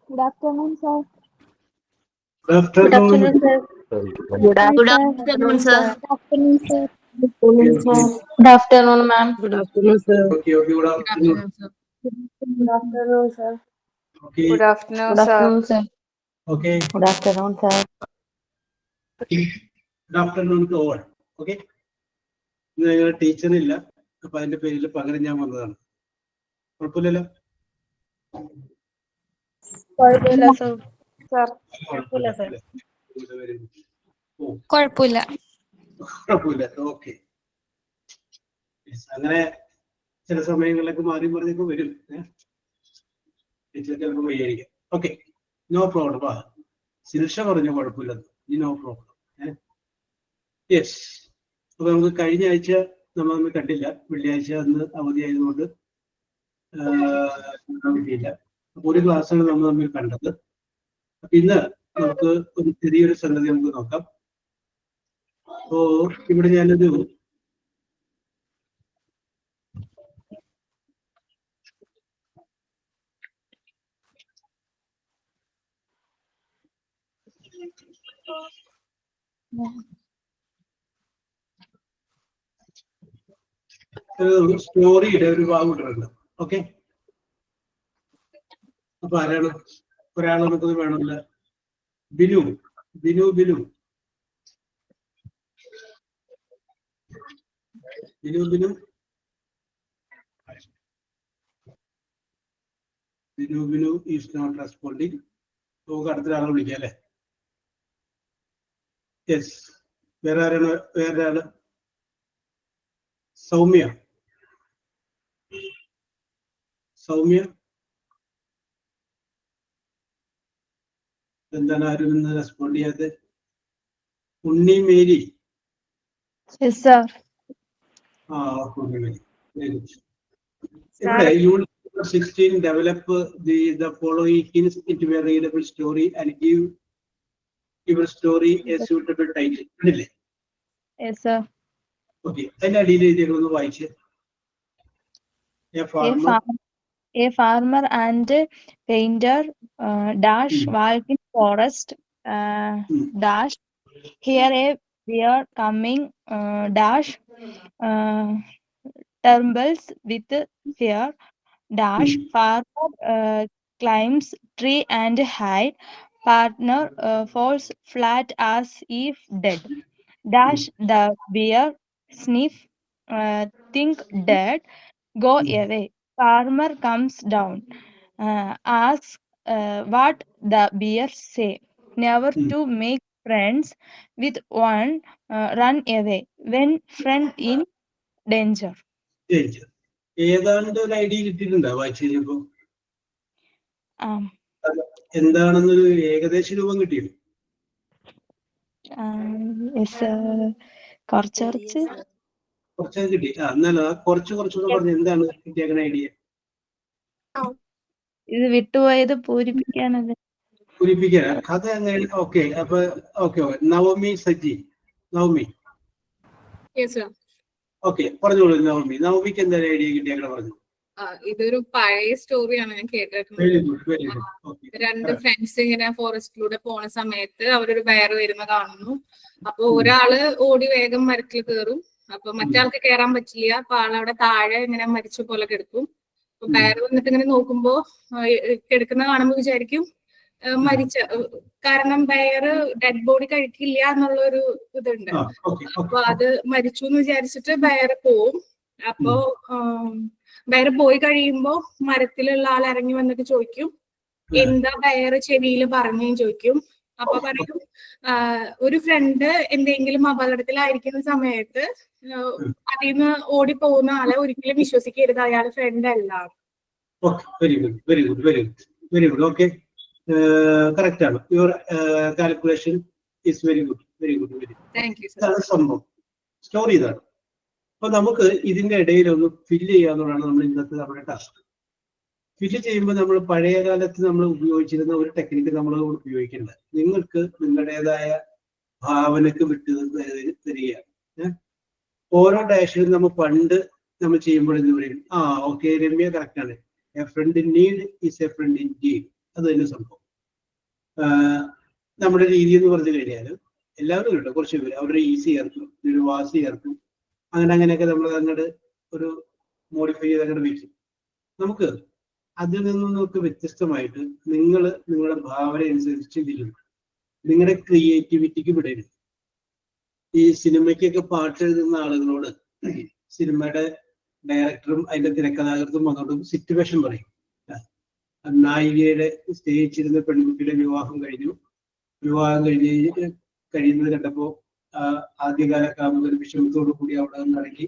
Good afternoon, sir. Good afternoon, sir. Good afternoon, sir. Good afternoon, sir. Good afternoon, ma'am. Good afternoon, sir. Okay, good afternoon. Good afternoon, sir. Okay, Good afternoon, Good sir. afternoon, sir. okay. Good afternoon, sir. Good afternoon to all. Okay. നിങ്ങൾ ടീച്ചറില്ല, അപ്പൊ അതിന്റെ പേരിൽ പകരം ഞാൻ വന്നതാണ്. കുഴപ്പമില്ലല്ലോ? കുഴപ്പമില്ല, sir. കുഴപ്പമില്ല. കുഴപ്പമില്ല. കുഴപ്പമില്ല. ഓക്കെ. അങ്ങനെ ചില സമയങ്ങളിലൊക്കെ മാറി മറിഞ്ഞൊക്കെ വരും. ടീച്ചർക്ക് ചിലപ്പോൾ വയ്യായിരിക്കും. Okay, no problem. ശിൽഷ പറഞ്ഞ കുഴപ്പമില്ലെന്ന്. ഈ നോ പ്രോബ്ലം. യെസ്. അപ്പൊ നമുക്ക് കഴിഞ്ഞ ആഴ്ച നമ്മൾ കണ്ടില്ല. വെള്ളിയാഴ്ച അന്ന് അവധി ആയതുകൊണ്ട് കിട്ടിയില്ല. അപ്പൊ ഒരു ക്ലാസ്സാണ് നമ്മൾ തമ്മിൽ കണ്ടത്. അപ്പൊ ഇന്ന് നമുക്ക് ഒരു ചെറിയൊരു സംഗതി നമുക്ക് നോക്കാം. അപ്പോ ഇവിടെ ഞാനൊരു സ്റ്റോറിയുടെ ഒരു ഭാഗം ഇട്ടിട്ടുണ്ട്. ഓക്കെ, അപ്പൊ ആരാണ്? ഒരാൾ നമുക്കത് വേണമല്ല. Binu Binu Binu Binu Binu Binu Binu is not responding. നമുക്ക് അടുത്തൊരാളെ വിളിക്കാം അല്ലേ? യെസ്. വേറെ ആരാണ്? വേറെ ആള് സൗമ്യ. സൗമ്യ എന്താണ് ആരും ഇന്ന് റെസ്പോണ്ട് ചെയ്യാതെ? ഉണ്ണി മേരി. Yes, sir. ഉണ്ണി മേരി. ഇവിടെ unit 16 develop the following hints into a readable story and give your story a suitable title. ഇല്ലേ? Yes, sir. ഓക്കെ, അതിന്റെ അടിയിൽ എഴുതിയൊന്ന് വായിച്ച്. A farmer and painter dash walk in forest dash here a bear coming dash trembles with fear dash farmer climbs tree and hide partner falls flat as if dead dash the bear sniff think dead go away farmer comes down asks what the bear say never to make friends with one run away when friend in danger. ഏതാണ്ട് ഒരു idea കിട്ടിയിട്ടുണ്ടോ വായിച്ചു കഴിഞ്ഞപ്പോ? um, എന്താണെന്നൊരു ഏകദേശ രൂപം കിട്ടിയോ? yes, കുറച്ച് കിട്ടി. എന്നാലും കുറച്ചൊന്ന് പറഞ്ഞ് എന്താണ് കിട്ടിയേക്കണ ഐഡിയ? ഇത് വിട്ടുപോയത് പൂരിപ്പിക്കാനത്. പൂരിപ്പിക്കാൻ കഥ അങ്ങനെ. ഓക്കെ, അപ്പൊ ഓക്കെ. നവമി സജി. നവമി. ഓക്കെ, പറഞ്ഞോളൂ നവമി. നവമിക്ക് എന്തായാലും ഐഡിയ കിട്ടിയേക്കണ പറഞ്ഞു. ഇതൊരു പഴയ സ്റ്റോറിയാണ് ഞാൻ കേട്ടിട്ടുണ്ട്. രണ്ട് ഫ്രണ്ട്സ് ഇങ്ങനെ ഫോറസ്റ്റിലൂടെ പോണ സമയത്ത് അവരൊരു ബെയർ വരുന്ന കാണുന്നു. അപ്പൊ ഒരാള് ഓടി വേഗം മരത്തിൽ കയറും. അപ്പൊ മറ്റാൾക്ക് കയറാൻ പറ്റില്ല. അപ്പൊ ആളവിടെ താഴെ ഇങ്ങനെ മരിച്ച പോലെ കിടക്കും. അപ്പൊ ബെയർ വന്നിട്ട് ഇങ്ങനെ നോക്കുമ്പോ കിടക്കുന്ന കാണുമ്പോ വിചാരിക്കും മരിച്ച, കാരണം ബെയർ ഡെഡ് ബോഡി കഴിക്കില്ല എന്നുള്ളൊരു ഇതുണ്ട്. അപ്പൊ അത് മരിച്ചു എന്ന് വിചാരിച്ചിട്ട് ബെയർ പോവും. അപ്പൊ ബെയർ പോയി കഴിയുമ്പോ മരത്തിലുള്ള ആൾ ഇറങ്ങി വന്നിട്ട് ചോദിക്കും എന്താ ബെയർ ചെവിയിൽ പറഞ്ഞേന്ന് ചോദിക്കും. അപ്പൊ പറയും ഒരു ഫ്രണ്ട് എന്തെങ്കിലും അപകടത്തിലായിരിക്കുന്ന സമയത്ത് അതിൽ നിന്ന് ഓടിപ്പോകുന്ന ആളെ ഒരിക്കലും വിശ്വസിക്കരുത്, അയാൾ ഫ്രണ്ട് അല്ല. Very good, very good, very good, very good. Okay, correct ആണ്. Your calculation is very good, very good, very good. Thank you. ഇതാണ് സംഭവം, സ്റ്റോറി ഇതാണ്. അപ്പൊ നമുക്ക് ഇതിന്റെ ഇടയിൽ ഒന്ന് ഫില്ല് ചെയ്യാന്നുള്ളതാണ് നമ്മൾ ഇന്നത്തെ നമ്മുടെ ടാസ്ക്. ഫില്ല് ചെയ്യുമ്പോൾ നമ്മൾ പഴയ കാലത്ത് നമ്മൾ ഉപയോഗിച്ചിരുന്ന ഒരു ടെക്നിക്ക് നമ്മൾ ഉപയോഗിക്കേണ്ടത് നിങ്ങൾക്ക് നിങ്ങളുടേതായ ഭാവനക്ക് വിട്ടു തരികയാണ്. ഓരോ ഡാഷിലും നമ്മൾ പണ്ട് നമ്മൾ ചെയ്യുമ്പോൾ എന്ത് പറയും? ഓക്കെ, രമ്യ കറക്റ്റ് ആണ്. A friend in need is a friend in deed. അത് തന്നെ സംഭവം. നമ്മുടെ രീതി എന്ന് പറഞ്ഞു കഴിഞ്ഞാൽ എല്ലാവരും കേട്ടോ, കുറച്ച് പേര് അവരുടെ ഈസി ചേർക്കും, ഒരു വാസി ചേർക്കും, അങ്ങനെയൊക്കെ നമ്മൾ അങ്ങോട്ട് ഒരു മോഡിഫൈ ചെയ്ത് അങ്ങോട്ട് വെക്കും. നമുക്ക് അതിൽ നിന്നൊക്കെ വ്യത്യസ്തമായിട്ട് നിങ്ങളുടെ ഭാവന അനുസരിച്ച് ചിന്തിക്കണം. നിങ്ങളുടെ ക്രിയേറ്റിവിറ്റിക്ക് വിടരുത്. ഈ സിനിമയ്ക്കൊക്കെ പാട്ട് എഴുതുന്ന ആളുകളോട് സിനിമയുടെ ഡയറക്ടറും അതിന്റെ തിരക്കഥാകൃത്തും വന്നോട്ടും സിറ്റുവേഷൻ പറയും. നായികയുടെ സ്റ്റേജിലിരുന്ന പെൺകുട്ടിയുടെ വിവാഹം കഴിഞ്ഞു. വിവാഹം കഴിയുന്നത് കണ്ടപ്പോ ആദ്യകാല കാമുകൻ വിഷമത്തോടു കൂടി അവിടെ നിന്നിറങ്ങി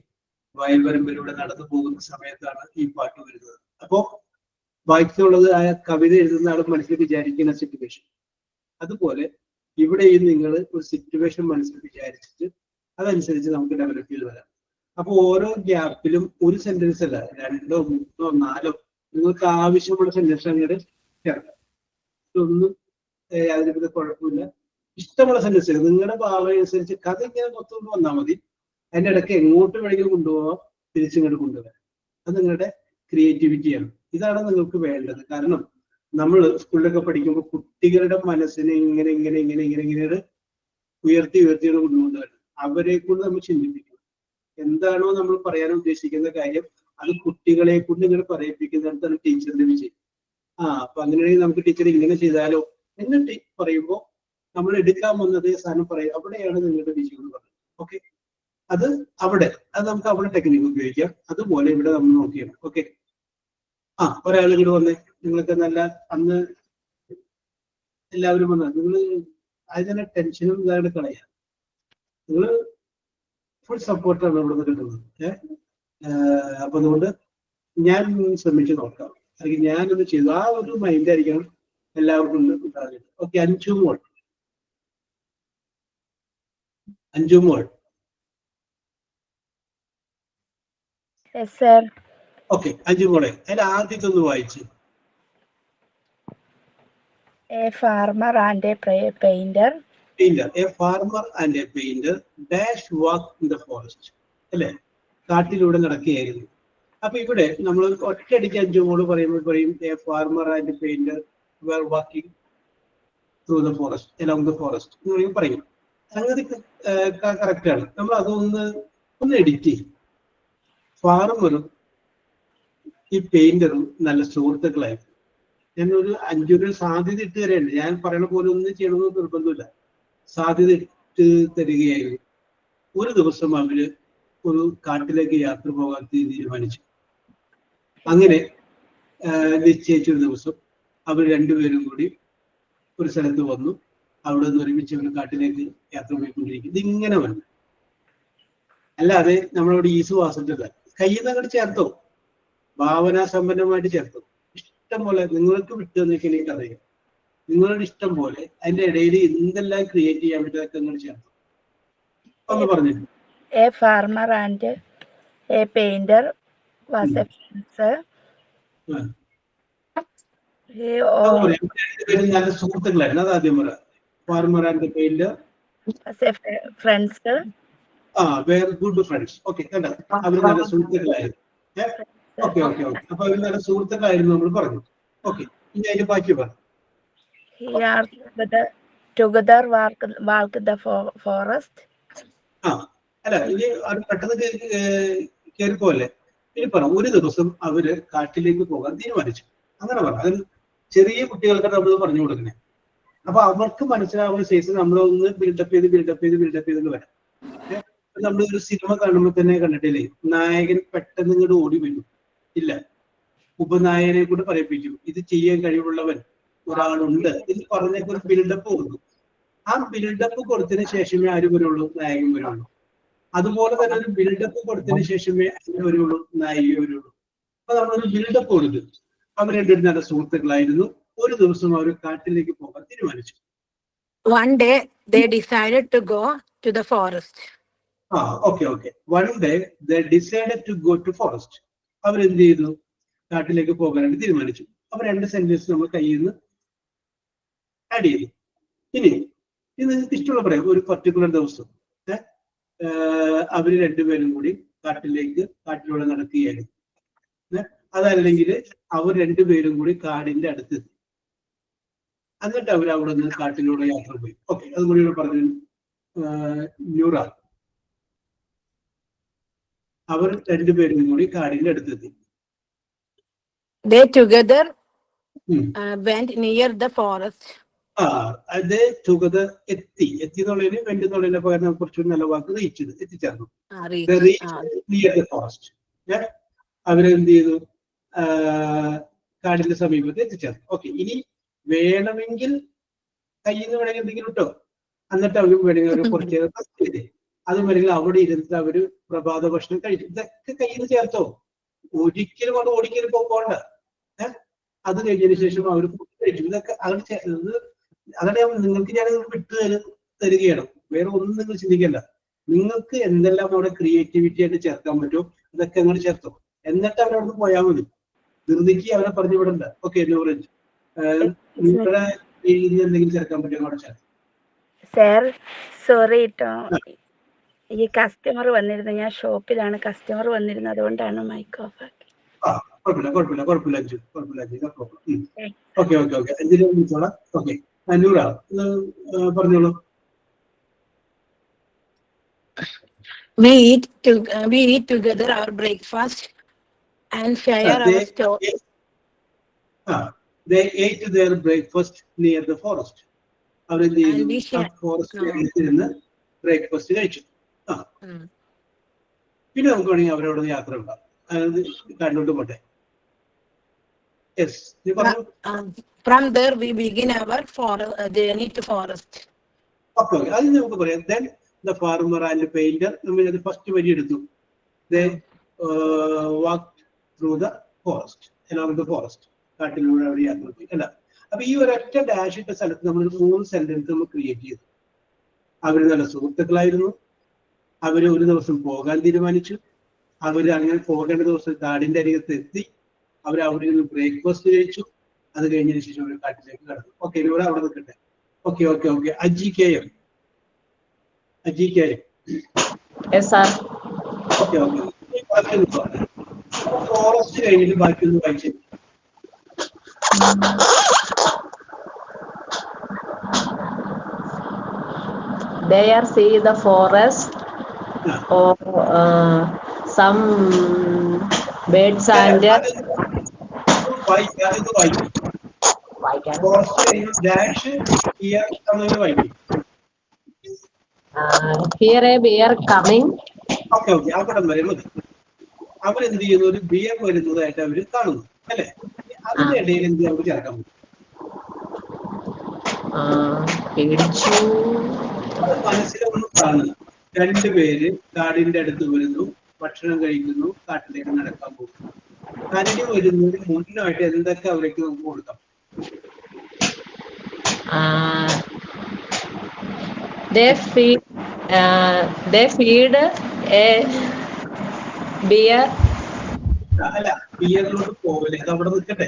വയൽവരമ്പിലൂടെ നടന്നു പോകുന്ന സമയത്താണ് ഈ പാട്ട് വരുന്നത്. അപ്പോ ബാക്കിയുള്ളത് ആ കവിത എഴുതുന്ന ആൾ മനസ്സിൽ വിചാരിക്കുന്ന സിറ്റുവേഷൻ. അതുപോലെ ഇവിടെയും നിങ്ങൾ ഒരു സിറ്റുവേഷൻ മനസ്സിൽ വിചാരിച്ചിട്ട് അതനുസരിച്ച് നമുക്ക് ഡെവലപ്പ് ചെയ്ത് വരാം. അപ്പൊ ഓരോ ഗ്യാപ്പിലും ഒരു സെന്റൻസ് അല്ല, 2, 3, 4 നിങ്ങൾക്ക് ആവശ്യമുള്ള സെന്റൻസ് അങ്ങോട്ട് ചേർക്കാം. ഇതൊന്നും അതിനെപ്പറ്റി കുഴപ്പമില്ല. ഇഷ്ടമുള്ള സെന്റൻസ് നിങ്ങളുടെ ഭാവന അനുസരിച്ച് കഥ ഇങ്ങനെ മൊത്തം വന്നാൽ മതി. അതിന്റെ ഇടയ്ക്ക് എങ്ങോട്ട് വേണമെങ്കിലും കൊണ്ടുപോകാം, തിരിച്ചിങ്ങോട്ട് കൊണ്ടുവരാം. അത് നിങ്ങളുടെ ക്രിയേറ്റിവിറ്റിയാണ്. ഇതാണ് നിങ്ങൾക്ക് വേണ്ടത്. കാരണം നമ്മൾ സ്കൂളിലൊക്കെ പഠിക്കുമ്പോൾ കുട്ടികളുടെ മനസ്സിനെ ഇങ്ങനെ ഉയർത്തിയാണ് കൊണ്ടുപോകുന്നത്. അവരെ കൊണ്ട് നമ്മൾ ചിന്തിപ്പിക്കണം. എന്താണോ നമ്മൾ പറയാൻ ഉദ്ദേശിക്കുന്ന കാര്യം അത് കുട്ടികളെ കൊണ്ട് ഇങ്ങനെ പറയിപ്പിക്കുന്നിടത്താണ് ടീച്ചറിന്റെ വിജയം. അപ്പൊ അങ്ങനെയാണെങ്കിൽ നമുക്ക് ടീച്ചർ ഇങ്ങനെ ചെയ്താലോ എന്നിട്ട് പറയുമ്പോൾ നമ്മൾ എടുക്കാൻ വന്നത് സാധനം പറയും, അവിടെയാണ് നിങ്ങളുടെ വിജയം എന്ന് പറയുന്നത്. ഓക്കെ, അത് നമുക്ക് അവിടെ ടെക്നിക്ക് ഉപയോഗിക്കാം. അതുപോലെ ഇവിടെ നമ്മൾ നോക്കിയാണ്. ഓക്കെ, ഒരാൾ ഇങ്ങോട്ട് വന്നേ. നിങ്ങൾക്ക് നല്ല അന്ന് എല്ലാവരും വന്നാൽ നിങ്ങൾ അതിനെ ടെൻഷനും ഇതായിട്ട് കളയാം. നിങ്ങൾ ഫുൾ സപ്പോർട്ടാണ് ഇവിടെ നിന്ന് കിട്ടുന്നത്. അപ്പൊ അതുകൊണ്ട് ഞാൻ ശ്രമിച്ചു നോക്കാം, അല്ലെങ്കിൽ ഞാനൊന്ന് ചെയ്തു. ആ ഒരു മൈൻഡ് ആയിരിക്കണം എല്ലാവർക്കും ഉണ്ടാകുന്നത്. ഓക്കെ, അഞ്ചു മോൾ. ഓക്കെ, അഞ്ചു മോളെ അതിന്റെ ആദ്യത്തെ ഒന്ന് വായിച്ചു. A farmer and a painter. A farmer and a painter dash walk in the forest. അല്ലെ, കാട്ടിലൂടെ നടക്കുകയായിരുന്നു. അപ്പൊ ഇവിടെ നമ്മൾ ഒറ്റയടിക്ക് അഞ്ചു മോള് പറയുമ്പോൾ പറയും A farmer and painter were walking through the forest, along the forest എന്ന് പറയും. സംഗതി കറക്റ്റ് ആണ്. നമ്മൾ അതൊന്ന് എഡിറ്റ് ചെയ്യും. ഫാർമറും ഈ പെയിന്ററും നല്ല സുഹൃത്തുക്കളായിരുന്നു. ഞാനൊരു 5 സാധ്യത ഇട്ട് തരുന്നുണ്ട്. ഞാൻ പറയണ പോലെ ഒന്നും ചെയ്യണമെന്ന് നിർബന്ധമില്ല. സാധ്യത ഇട്ട് തരികയായിരുന്നു. ഒരു ദിവസം അവര് ഒരു കാട്ടിലേക്ക് യാത്ര പോകാൻ തീരുമാനിച്ചു. അങ്ങനെ നിശ്ചയിച്ചൊരു ദിവസം അവർ രണ്ടുപേരും കൂടി ഒരു സ്ഥലത്ത് വന്നു. അവിടെ നിന്ന് ഒരുമിച്ച് അവർ കാട്ടിലേക്ക് യാത്ര പോയിക്കൊണ്ടിരിക്കും. ഇതിങ്ങനെ വന്നു. അല്ലാതെ നമ്മളവിടെ ഈസുവാസത്തില്ല. കയ്യിൽ നിന്ന് അങ്ങോട്ട് ചേർത്തോ, ഭാവനാസമ്പന്നമായിട്ട് ചേർത്തോ. ഇഷ്ടം പോലെ നിങ്ങൾക്ക് വിട്ടു നിൽക്കുന്ന ഈ കഥയും നിങ്ങളുടെ ഇഷ്ടം പോലെ അതിന്റെ ഇടയിൽ എന്തെല്ലാം ക്രിയേറ്റ് ചെയ്യാൻ പറ്റുമൊക്കെ നിങ്ങൾ ചേർത്തോ. ഒന്ന് പറഞ്ഞു. A farmer and a painter was a friend. നല്ല സുഹൃത്തുക്കളായിരുന്നു. അത് ആദ്യം പറയാം. Farmer and painter friends. Were good friends. Okay, കണ്ടോ, അവർ നല്ല സുഹൃത്തുക്കളായിരുന്നു. ഓക്കെ, അപ്പൊ അവർ നല്ല സുഹൃത്തുക്കളായിരുന്നു നമ്മൾ പറഞ്ഞു. ഓക്കെ, ഇനി അതിന്റെ ബാക്കി പറഞ്ഞു. Together walk the forest. അല്ല, ഇനി അത് പെട്ടെന്ന് കേൾക്കുമല്ലേ. ഇനി പറ, ഒരു ദിവസം അവര് കാട്ടിലേക്ക് പോകാൻ തീരുമാനിച്ചു. അങ്ങനെ പറ. അതിന് ചെറിയ കുട്ടികൾക്ക് നമ്മൾ പറഞ്ഞു കൊടുക്കണേ. അപ്പൊ അവർക്ക് മനസ്സിലാവുന്ന ശേഷം നമ്മളൊന്ന് ബിൽഡപ്പ് ചെയ്ത് വരാം. നമ്മൾ ഒരു സിനിമ കാണുമ്പോൾ തന്നെ കണ്ടിട്ടില്ലേ, നായകൻ പെട്ടെന്ന് ഇങ്ങോട്ട് ഓടി വരും. ഇല്ല, ഉപനായകനെ കൂടെ പറയിപ്പിക്കും, ഇത് ചെയ്യാൻ കഴിവുള്ളവൻ ഒരാളുണ്ട് എന്ന് പറഞ്ഞൊക്കെ ഒരു ബിൽഡപ്പ് കൊടുക്കും. ആ ബിൽഡപ്പ് കൊടുത്തതിന് ശേഷമേ ആര് വരുള്ളൂ, നായകൻ വരുള്ളൂ. അതുപോലെ തന്നെ ഒരു ബിൽഡപ്പ് കൊടുത്തതിന് ശേഷമേ ആര് വരുള്ളൂ, നായിക വരുള്ളൂ. അപ്പൊ നമ്മളൊരു ബിൽഡപ്പ് കൊടുത്തു. അവർ രണ്ടുപേരും നല്ല സുഹൃത്തുക്കളായിരുന്നു. ഒരു ദിവസം അവർ കാട്ടിലേക്ക് പോകാൻ തീരുമാനിച്ചു. One day they decided to go to the forest. Okay. One day they decided to go to forest. അവർ എന്ത് ചെയ്തു, കാട്ടിലേക്ക് പോകാനായിട്ട് തീരുമാനിച്ചു. അപ്പൊ 2 സെന്റൻസ് നമ്മൾ കയ്യിൽ നിന്ന് ആഡ് ചെയ്തു. ഇനി ഇത് നിങ്ങൾക്ക് ഇഷ്ടമുള്ള പറയാം. ഒരു പർട്ടിക്കുലർ ദിവസം അവര് രണ്ടുപേരും കൂടി കാട്ടിലൂടെ നടക്കുകയായിരുന്നു. അതല്ലെങ്കിൽ അവർ രണ്ടുപേരും കൂടി കാടിന്റെ അടുത്തെത്തി. എന്നിട്ട് അവർ അവിടെ നിന്ന് കാട്ടിലൂടെ യാത്ര പോയി. ഓക്കെ, അതും കൂടി പറഞ്ഞു. ന്യൂറ, അവർ രണ്ടുപേരും കൂടി കാടിന്റെ അടുത്തെത്തി. They together went near the forest. they together എത്തി എന്നുള്ളതിന് വെന്റ് എന്നുള്ളതിന്റെ പകരം കുറച്ചുകൂടി നല്ല വാക്ക് എത്തിച്ചേർന്നു. Near the forest. അവരെന്ത് ചെയ്തു? കാടിന്റെ സമീപത്ത് എത്തിച്ചേർന്നു. ഓക്കെ, ഇനി വേണമെങ്കിൽ കയ്യിൽ നിന്ന് വേണമെങ്കിൽ എന്തെങ്കിലും ഇട്ടോ, എന്നിട്ട് അവർ വേണമെങ്കിൽ അവർ കുറച്ച് നേരം അത് വേണമെങ്കിൽ അവിടെ ഇരുന്നിട്ട് അവര് പ്രഭാത ഭക്ഷണം കഴിച്ചു. ഇതൊക്കെ കയ്യിൽ നിന്ന് ചേർത്തോ, ഒരിക്കലും കൊണ്ട് ഓടിക്കലും പോകണ്ട. അത് കഴിഞ്ഞതിന് ശേഷം അവർ ഫുഡ് കഴിച്ചു. ഇതൊക്കെ അതാണ് നിങ്ങൾക്ക് ഞാൻ തരികയാണ്. വേറെ ഒന്നും നിങ്ങൾ ചിന്തിക്കണ്ട. നിങ്ങൾക്ക് എന്തെല്ലാം അവിടെ ക്രിയേറ്റിവിറ്റി ആയിട്ട് ചേർക്കാൻ പറ്റുമോ അതൊക്കെ അങ്ങോട്ട് ചേർത്തോ. എന്നിട്ട് അവരവിടെ പോയാൽ മതി. ധൃതിക്ക് അവരെ പറഞ്ഞു വിടണ്ട. ഓക്കെ, നോറേജ് നിങ്ങളുടെ രീതിയിൽ എന്തെങ്കിലും ചേർക്കാൻ പറ്റുമോ അവിടെ ചേർത്ത്. സാർ സോറി കേട്ടോ, ഈ കസ്റ്റമർ വന്നിരുന്നു. ഞാൻ ഷോപ്പിലാണ്, കസ്റ്റമർ വന്നിരുന്നു, അതുകൊണ്ടാണ് മൈക്ക് ഓഫ് ആക്കി. കുഴപ്പമില്ല. ഓക്കെ എന്തിനും വിളിച്ചോളാം. ഓക്കെ, നൂറ പറഞ്ഞോളൂ. We eat together our breakfast and share our stories. They ate their breakfast near the forest. അവരെന്ത് ചെയ്തു? ഫോറസ്റ്റ് ബ്രേക്ക്ഫാസ്റ്റ് കഴിച്ചു. പിന്നെ നമുക്ക് വേണമെങ്കിൽ അവരോട് യാത്ര ഉണ്ടാവും. അതായത് കാട്ടിലോട്ട് പോട്ടെ. From there we begin our journey to forest. Okay, അത് നമുക്ക് പറയാം. Then the farmer and the painter, നമ്മൾ അത് ഫസ്റ്റ് വരി എടുത്തു. They walked through the forest, along the forest. കാട്ടിലൂടെ അവർ യാത്ര പോയി അല്ല. അപ്പൊ ഈ ഒരൊറ്റ ഡാഷ് ഇട്ട സ്ഥലത്ത് നമ്മൾ 3 സെന്റൻസ് നമ്മൾ ക്രിയേറ്റ് ചെയ്തു. അവര് നല്ല സുഹൃത്തുക്കളായിരുന്നു. അവര് ഒരു ദിവസം പോകാൻ തീരുമാനിച്ചു. അവര് അങ്ങനെ പോകേണ്ട ദിവസം കാടിന്റെ അരികത്ത് എത്തി. അവർ അവിടെ നിന്ന് ബ്രേക്ക്ഫാസ്റ്റ് കഴിച്ചു. അത് കഴിഞ്ഞതിന് ശേഷം അവർ കാട്ടിലേക്ക് കടന്നു. ഓക്കെ, ഇവിടെ അവിടെ നിൽക്കട്ടെ. ഓക്കെ അജിക്കേയം ഫോറസ്റ്റ് കഴിഞ്ഞിട്ട് ബാക്കിയൊന്നും വായിച്ചു. There see the forest or some birds and here a bear coming. Okay അവിടെ വരെ മതി. അവരെന്ത് ചെയ്യുന്നു? ഒരു ബിയർ വരുന്നതായിട്ട് അവര് കാണുന്നു അല്ലെ. അതിന്റെ ഇടയിൽ എന്ത് അവർ ചേർക്കാൻ പറ്റും? മനസ്സിലൊന്നും കാണുന്നു. രണ്ടുപേര് കാടിന്റെ അടുത്ത് വരുന്നു, ഭക്ഷണം കഴിക്കുന്നു, കാട്ടിലേക്ക് നടക്കാൻ പോകുന്നു. കരടി വരുന്നതിന് മുന്നായിട്ട് എന്തൊക്കെ അവർക്ക് നമുക്ക് കൊടുക്കാം? They feed a bear. അല്ല, ബിയറിലോട്ട് പോകല്ലേ, അത് അവിടെ നിൽക്കട്ടെ.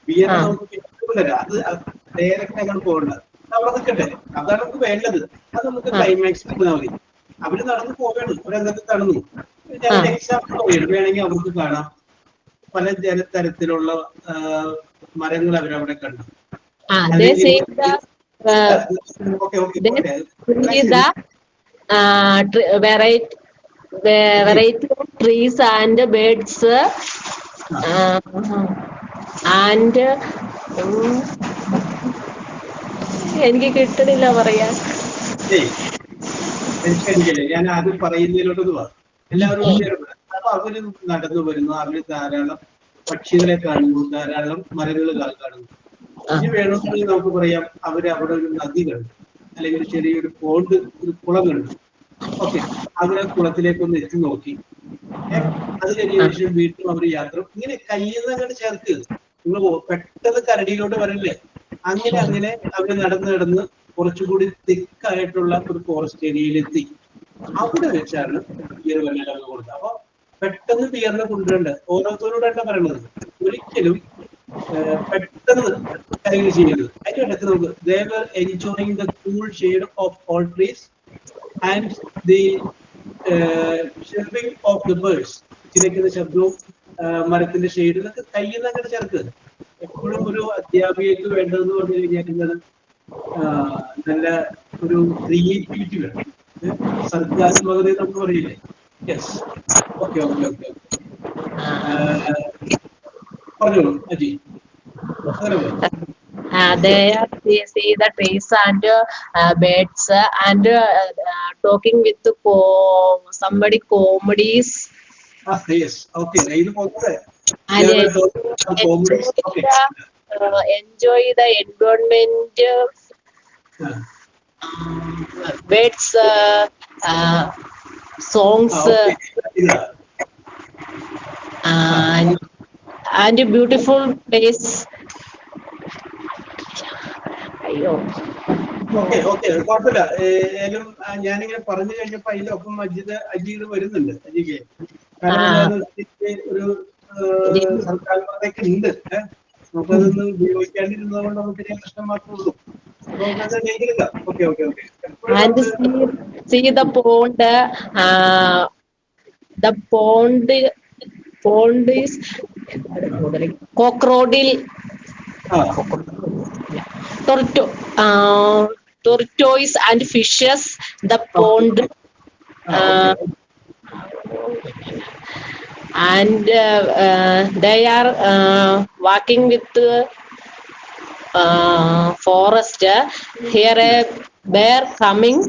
ബിയർ നമുക്ക് അത് ഡയറക്റ്റ് അങ്ങോട്ട് പോകണ്ട, അവിടെ നിൽക്കട്ടെ. അതാണ് നമുക്ക് വേണ്ടത്. അത് നമുക്ക് ക്ലൈമാക്സ് കിട്ടുന്നാൽ മതി. അവര് നടന്നു പോകണം, അവരെന്തൊക്കെ കാണുന്നു. ഞാൻ എക്സാമ്പിൾ വേണമെങ്കിൽ അവർക്ക് കാണാം. പല തരത്തിലുള്ള മരങ്ങൾ അവരവിടെ കണ്ടു. Variety of trees and birds and എനിക്ക് കിട്ടണില്ല പറയാൻ. ഞാൻ ആദ്യം പറയുന്നതിലോട്ട് എല്ലാവരും അപ്പൊ അവര് നടന്നു വരുന്നു. അവര് ധാരാളം പക്ഷികളെ കാണുന്നു, ധാരാളം മരങ്ങൾ കാണുന്നു. ഇനി വേണമെങ്കിൽ നമുക്ക് പറയാം അവര് അവിടെ ഒരു നദി കണ്ടു, അല്ലെങ്കിൽ ചെറിയൊരു പോണ്ട്, ഒരു കുളം കണ്ടു. ഓക്കെ, അവരെ കുളത്തിലേക്കൊന്ന് എത്തി നോക്കി. അത് കഴിഞ്ഞ ശേഷം വീട്ടിൽ അവർ യാത്ര. ഇങ്ങനെ കയ്യിൽ നിന്ന് അങ്ങോട്ട് ചേർക്ക്. നിങ്ങൾ പെട്ടെന്ന് കരടിയിലോട്ട് വരല്ലേ. അങ്ങനെ അവര് നടന്ന് കുറച്ചുകൂടി തിക്കായിട്ടുള്ള ഒരു ഫോറസ്റ്റ് ഏരിയയിലെത്തി. അവിടെ വെച്ചാണ് ബിയർ വെള്ളം കൊടുത്തത്. അപ്പൊ പെട്ടെന്ന് ബിയറിനെ കൊണ്ടുവരേണ്ട, ഓരോരുത്തരോടാണ് പറയണത്. ഒരിക്കലും പെട്ടെന്ന് കാര്യങ്ങൾ ചെയ്യരുത്. അതിന്റെ ഇടയ്ക്ക് നമുക്ക് they were enjoying the cool shade of all trees and the chirping of the birds, ചിലക്കുന്ന ശബ്ദവും മരത്തിന്റെ ഷെയ്ഡ് ഇതൊക്കെ കയ്യിൽ നിന്ന് അങ്ങനെ ചേർക്ക്. എപ്പോഴും ഒരു അധ്യാപികയ്ക്ക് വേണ്ടതെന്ന് പറഞ്ഞു കഴിഞ്ഞാൽ നല്ല ഒരു ക്രിയേറ്റിവിറ്റി വേണം, സർഗാത്മകത നമുക്ക് പറയില്ലേ. യെസ്, ഓക്കെ ഓക്കെ ഓക്കെ പറഞ്ഞോളൂ Aji. They see the trees and birds and talking with somebody comedies. Yes, okay. And enjoy the environment. Birds, songs, and beautiful place. അയ്യോ ഓക്കെ കുഴപ്പമില്ല. ഞാനിങ്ങനെ പറഞ്ഞു കഴിഞ്ഞപ്പോ അതിലൊപ്പം അജീത് വരുന്നുണ്ട്. അജിക്ക് ഒരു സർക്കാരിലേക്ക് ഉണ്ട്. നമുക്കതൊന്ന് ഉപയോഗിക്കാണ്ടിരുന്നത് കൊണ്ട് നമുക്ക് ചെറിയ പ്രശ്നം മാത്രമേ ഉള്ളൂ. Okay okay okay. And see the pond. The pond is crocodile. Tortoise and fishes. The pond. And they are walking with forest. Here a bear coming.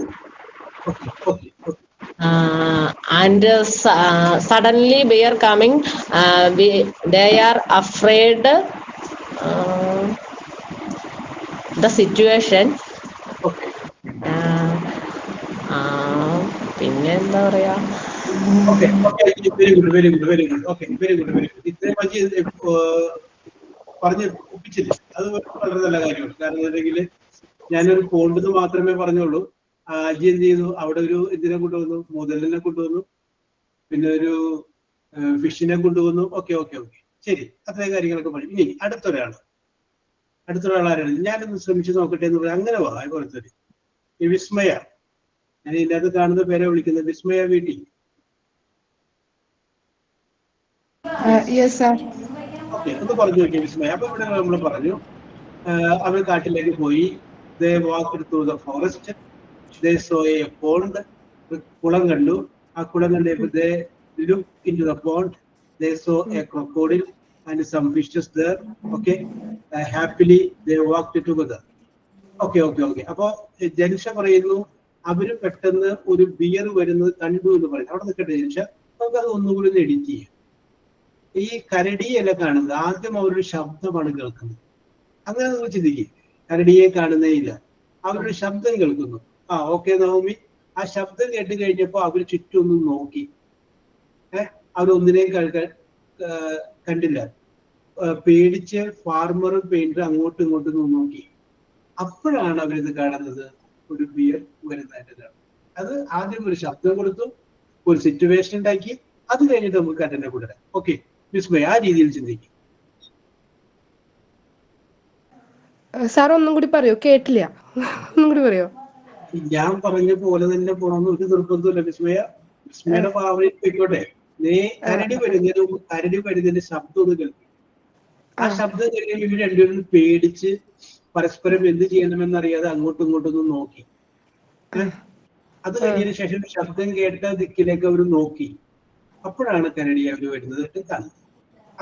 And suddenly bear coming. They are afraid. The situation. പിന്നെ എന്താ പറയാ, പറഞ്ഞ് ഒപ്പിച്ചില്ല, അത് വളരെ നല്ല കാര്യമാണ്. കാരണം എന്താണെങ്കിൽ ഞാനൊരു പോണ്ടെന്ന് മാത്രമേ പറഞ്ഞുള്ളൂ. അജി എന്ത് ചെയ്തു, അവിടെ ഒരു ഇതിനെ കൊണ്ടുവന്നു, മുതലിനെ കൊണ്ടുവന്നു, പിന്നെ ഒരു ഫിഷിനെ കൊണ്ടുവന്നു. ഓക്കെ ഓക്കെ ഓക്കെ ശരി, അത്രയും കാര്യങ്ങളൊക്കെ പറഞ്ഞു. ഇനി അടുത്തൊരാളാരാണ്? ഞാനൊന്ന് ശ്രമിച്ചു നോക്കട്ടെ എന്ന് പറയാം. അങ്ങനെ വാ പോലത്തെ വിസ്മയ. ഞാൻ ഇതിനകത്ത് കാണുന്ന പേരെ വിളിക്കുന്നത് വിസ്മയ വീട്ടിൽ. ഓക്കെ, ഒന്ന് പറഞ്ഞു നോക്കിയ വിസ്മയ. അപ്പൊ ഇവിടെ നമ്മൾ പറഞ്ഞു അവർ കാട്ടിലേക്ക് പോയി. They walked through the forest. They saw a pond. കുളം കണ്ടു. ആ കുളം കണ്ടപ്പോൾ they looked into the pond. They saw a crocodile and some fishes there. Okay, happily they walked together. Okay. അപ്പൊ ജനിഷ പറയുന്നു അവര് പെട്ടെന്ന് ഒരു ബിയർ വരുന്നത് കണ്ടു എന്ന് പറയുന്നു. അവിടെ നിൽക്കട്ടെ ജനിഷ, നമുക്ക് അത് ഒന്നുകൂടി എഡിറ്റ് ചെയ്യാം. ഈ കരടിയല്ല കാണുന്നത്, ആദ്യം അവരൊരു ശബ്ദമാണ് കേൾക്കുന്നത്. അങ്ങനെ നമ്മൾ ചിന്തിക്കും, കരടിയെ കാണുന്നേ ഇല്ല, അവരൊരു ശബ്ദം കേൾക്കുന്നു. ഓക്കെ നവമി, ആ ശബ്ദം കേട്ട് കഴിഞ്ഞപ്പോ അവര് ചുറ്റൊന്നും നോക്കി. അവരൊന്നിനെയും കണ്ടില്ല. പേടിച്ച് ഫാർമറും പെയിന്ററും അങ്ങോട്ടും ഇങ്ങോട്ടും നോക്കി. അപ്പോഴാണ് അവരിത് കാണുന്നത്, ഒരു ബിയർ വരുന്നതായിട്ടാണ്. അത് ആദ്യം ഒരു ശബ്ദം കൊടുത്തു, ഒരു സിറ്റുവേഷൻ ഉണ്ടാക്കി, അത് കഴിഞ്ഞിട്ട് നമുക്ക് കണ്ടന്റ് കൊടുക്കാം. ഓക്കെ വിസ്മയ, ആ രീതിയിൽ ചിന്തിക്കും. സാർ ഒന്നും കൂടി പറയോ, കേട്ടില്ല, ഒന്നും കൂടി പറയോ? ഞാൻ പറഞ്ഞ പോലെ തന്നെ പോണമെന്ന് ഒരു നിർബന്ധമില്ല വിസ്മയ. വിസ്മയുടെ ഭാവനയിൽ പോയിക്കോട്ടെ. കരടി വരുന്നതിന്റെ ശബ്ദം ഒന്ന് കേൾക്കും. ആ ശബ്ദം കേൾക്കുമ്പോൾ ഇവർ രണ്ടുപേരും പേടിച്ച് പരസ്പരം എന്ത് ചെയ്യണമെന്നറിയാതെ അങ്ങോട്ടും ഇങ്ങോട്ടും നോക്കി. അത് കഴിഞ്ഞതിന് ശേഷം ശബ്ദം കേട്ട ദിക്കിലേക്ക് അവർ നോക്കി. അപ്പോഴാണ് കരടിയെ അവർ വരുന്നത് കാണുന്നത്.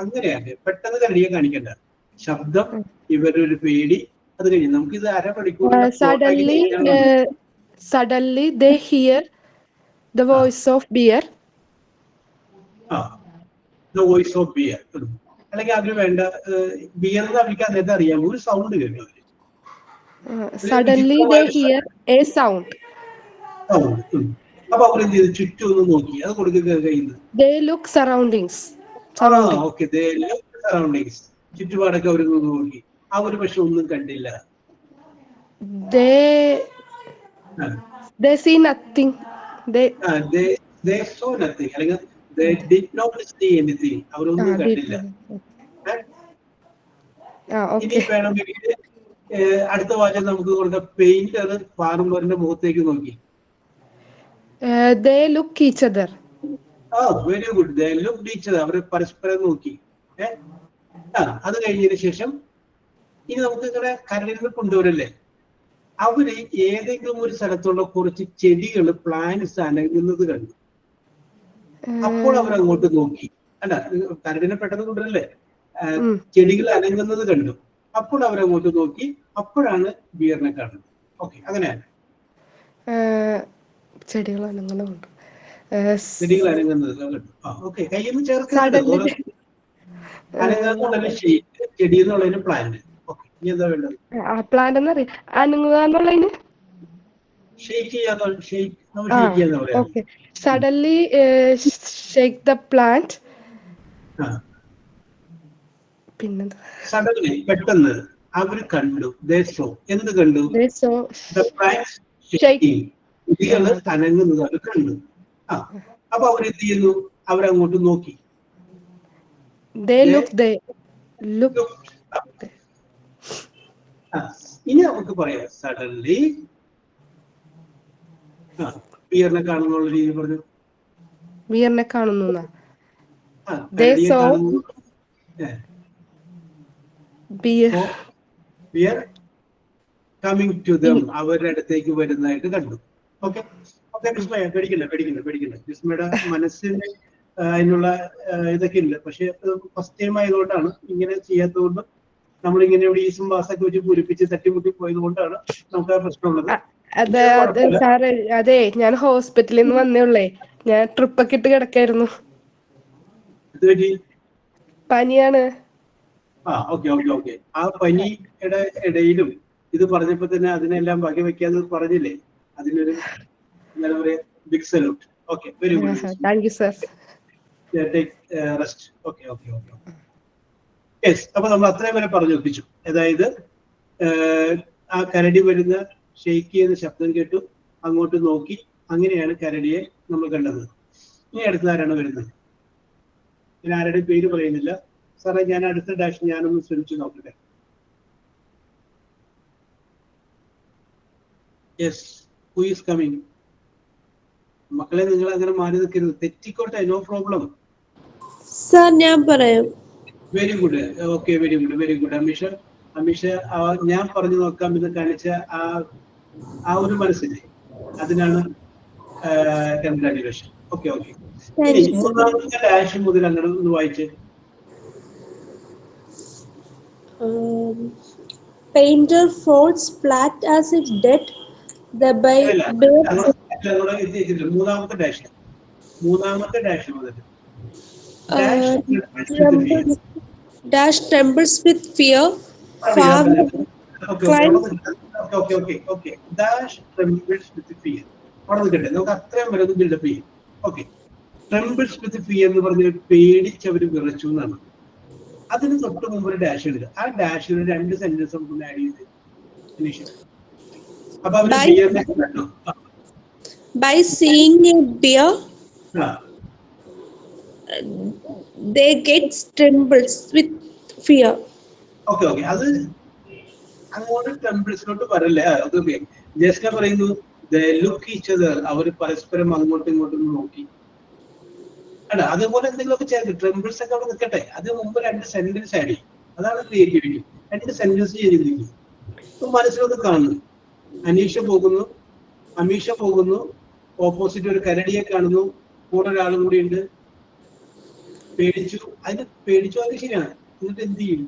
അങ്ങനെയാണ്, പെട്ടെന്ന് കരടിയെ കാണിക്കണ്ട. ശബ്ദം, ഇവരൊരു പേടി, അത് കഴിഞ്ഞ് നമുക്കിത് അരമണിക്കൂർ. Suddenly they hear the voice of bear. The voice of bear. അല്ലെങ്കിൽ അവര് വേണ്ട ബിയർ എന്ന് അവർക്ക് അന്നേരത്തെ അറിയാം, ഒരു സൗണ്ട് കേൾക്കും അവര്. Suddenly they hear a sound. അപ്പൊ അവരെന്ത് ചെയ്തു, ചുറ്റും ഒന്ന് നോക്കി. അത് കൊടുക്കുക കഴിയുന്നത്. They look surroundings. Okay, they look surroundings. ചുറ്റുപാടൊക്കെ അവരൊന്ന് നോക്കി. അവര് പക്ഷെ ഒന്നും കണ്ടില്ല. They see nothing. They saw nothing. അല്ലെങ്കിൽ they did not see anything. അവരൊന്നും കണ്ടില്ല. ഇനി വേണമെങ്കിൽ അടുത്ത വാചകം നമുക്ക് കൊടുക്കാം. പെയിന്റർ ഫാർമറിന്റെ മുഖത്തേക്ക് നോക്കി. They look each other. Very good. They looked each other. അവരെ പരസ്പരം നോക്കി. അത് കഴിഞ്ഞതിന് ശേഷം ഇനി നമുക്ക് ഇങ്ങനെ കരടിൽ നിന്ന് കൊണ്ടുവരല്ലേ, അവര് ഏതെങ്കിലും ഒരു സ്ഥലത്തുള്ള കുറച്ച് ചെടികൾ പ്ലാന്റ്സ് അനങ്ങുന്നത് കണ്ടു. അപ്പോൾ അവരങ്ങോട്ട് നോക്കി. അല്ല, കരടിനെ പെട്ടെന്ന് കൊണ്ടുവരല്ലേ, ചെടികൾ അനങ്ങുന്നത് കണ്ടു. അപ്പോൾ അവരങ്ങോട്ട് നോക്കി. അപ്പോഴാണ് ബിയറിനെ കാണുന്നത്. ഓക്കെ, അങ്ങനെയാണ് ചെടികൾ അനങ്ങുന്നുണ്ട്. ചെടികൾ അനങ്ങുന്നത് കണ്ടു. ഓക്കെ, കയ്യൊന്ന് ചേർത്ത് ചെടി എന്നുള്ളതിന് പ്ലാന്റ്. ഓക്കെ, ഇനി എന്താ വേണ്ടത്? പ്ലാന്റ് എന്നറിയാം, അനങ്ങുക എന്നുള്ളതിന് ഷെയ്ക്ക് ചെയ്യാന്ന് പറയാം. Okay, suddenly shake the plant. പിന്നെന്താ? സഡൻലി, പെട്ടെന്ന് അവര് കണ്ടു. എന്ത് കണ്ടു? ചെടികള് അനങ്ങുന്നത് അവർ കണ്ടു. അപ്പൊ അവരെന്ത് ചെയ്യുന്നു? അവരങ്ങോട്ട് നോക്കി. ഇനി നമുക്ക് പറയാം സഡൻലി ബിയറിനെ കാണുന്നുള്ള രീതി പറഞ്ഞു. ബിയറിനെ കാണുന്നു. ബിയർ കമ്മിങ് ടു ദം, അവരുടെ അടുത്തേക്ക് വരുന്നതായിട്ട് കണ്ടു. ഓക്കെ, പേടിക്കണ്ട. വിസ്മയുടെ മനസ്സിന് അതിനുള്ള ഇതൊക്കെ ഉണ്ട്. പക്ഷെ ഫസ്റ്റ് ടൈം ആയതുകൊണ്ടാണ്, ഇങ്ങനെ ചെയ്യാത്തതുകൊണ്ട്, നമ്മളിങ്ങനെ ഇവിടെ ഈസും വാസൊക്കെ വെച്ച് പൂരിപ്പിച്ച് തട്ടിമുട്ടി പോയത് കൊണ്ടാണ് നമുക്ക് ആ പ്രശ്നമുള്ളത്. അതെ, ഞാൻ ഹോസ്പിറ്റലിൽ നിന്ന് വന്നേ. ഞാൻ ട്രിപ്പൊക്കെ ഇട്ട് കിടക്കായിരുന്നു. പനിയാണ്. ഓക്കെ. ആ പനിയുടെ ഇടയിലും ഇത് പറഞ്ഞപ്പോ തന്നെ അതിനെല്ലാം വകവെക്കാന്ന് പറഞ്ഞില്ലേ, അതിനൊരു എന്താ പറയാ, big salute. Okay, very good. Thank you sir. Take rest. Okay. Yes, അപ്പൊ നമ്മൾ അത്രയും വരെ പറഞ്ഞു ഒപ്പിച്ചു. അതായത് ആ കരടി വരുന്ന ഷെയ്ക്ക് ചെയ്യുന്ന ശബ്ദം കേട്ടു, അങ്ങോട്ട് നോക്കി. അങ്ങനെയാണ് കരടിയെ നമ്മൾ കണ്ടത്. ഇനി അടുത്തതാരാണ് വരുന്നത്? ഞാൻ ആരുടെയും പേര് പറയുന്നില്ല. സാറേ, ഞാൻ അടുത്ത ഡാഷ് ഞാനൊന്ന് ശ്രമിച്ചു നോക്കട്ടെ. Yes, who is coming? മക്കളെ, നിങ്ങൾ അങ്ങനെ മാറി നിൽക്കരുത്. തെറ്റിക്കോട്ടെ, നോ പ്രോബ്ലം. സർ, ഞാൻ പറയാം. Very good. Okay, very good. Ameesha, ഞാൻ പറഞ്ഞു നോക്കാം എന്ന് കാണിച്ച ആ ഒരു മനസ്സില്ലേ, അതിനാണ് കൺഗ്രാജുലേഷൻ. ഓക്കെ. മൂന്നാമത്തെ ഡാഷ് മുതൽ അങ്ങനെ ഒന്ന് വായിച്ച്. Painter falls flat as if dead. The മൂന്നാമത്തെ ഡാഷ് മുതൽ. Dash trembles with fear. Okay. Dash trembles with fear. നമുക്ക് അത്രയും വരെ ഒന്ന് ബിൽഡപ്പ് ചെയ്യും. ഓക്കെ, ട്രെംബിൾസ് വിത്ത് ഫിയർ എന്ന് പറഞ്ഞ പേടിച്ച് അവര് വിറച്ചു എന്നാണ്. അതിന് തൊട്ട് മുമ്പ് ഒരു ഡാഷ് ഇടുക. ആ ഡാഷിൽ 2 സെന്റൻസ് നമുക്ക് ആഡ് ചെയ്ത്. അപ്പൊ അവര് ബിയറിനെ കണ്ടു. By seeing a bear, they get trembles with fear. Okay. അത് അങ്ങോട്ട് ട്രെംബിൾസിലോട്ട് വരല്ലേ. അതൊക്കെ ജസ്റ്റ് പറയുന്നു, ലുക്ക് ഈച്ച് അതർ, അവര് പരസ്പരം അങ്ങോട്ടും ഇങ്ങോട്ടും നോക്കി. അല്ല, അതുപോലെ എന്തെങ്കിലുമൊക്കെ ചേർത്ത് ട്രെംബിൾസ് ഒക്കെ അവിടെ നിൽക്കട്ടെ. അതിന് മുമ്പ് 2 സെന്റൻസ് ആഡ് ചെയ്യും. അതാണ് ക്രിയേറ്റിവിറ്റി. 2 സെന്റൻസ് ചെയ്തിരിക്കും. മനസ്സിലൊക്കെ കാണുന്നു. അമീഷ പോകുന്നു. ഓപ്പോസിറ്റ് ഒരു കരടിയെ കാണുന്നു. കൂടെ ഒരാളും കൂടി ഉണ്ട്. പേടിച്ചു. അത് ശരിയാണ്. എന്നിട്ട് എന്ത് ചെയ്യും?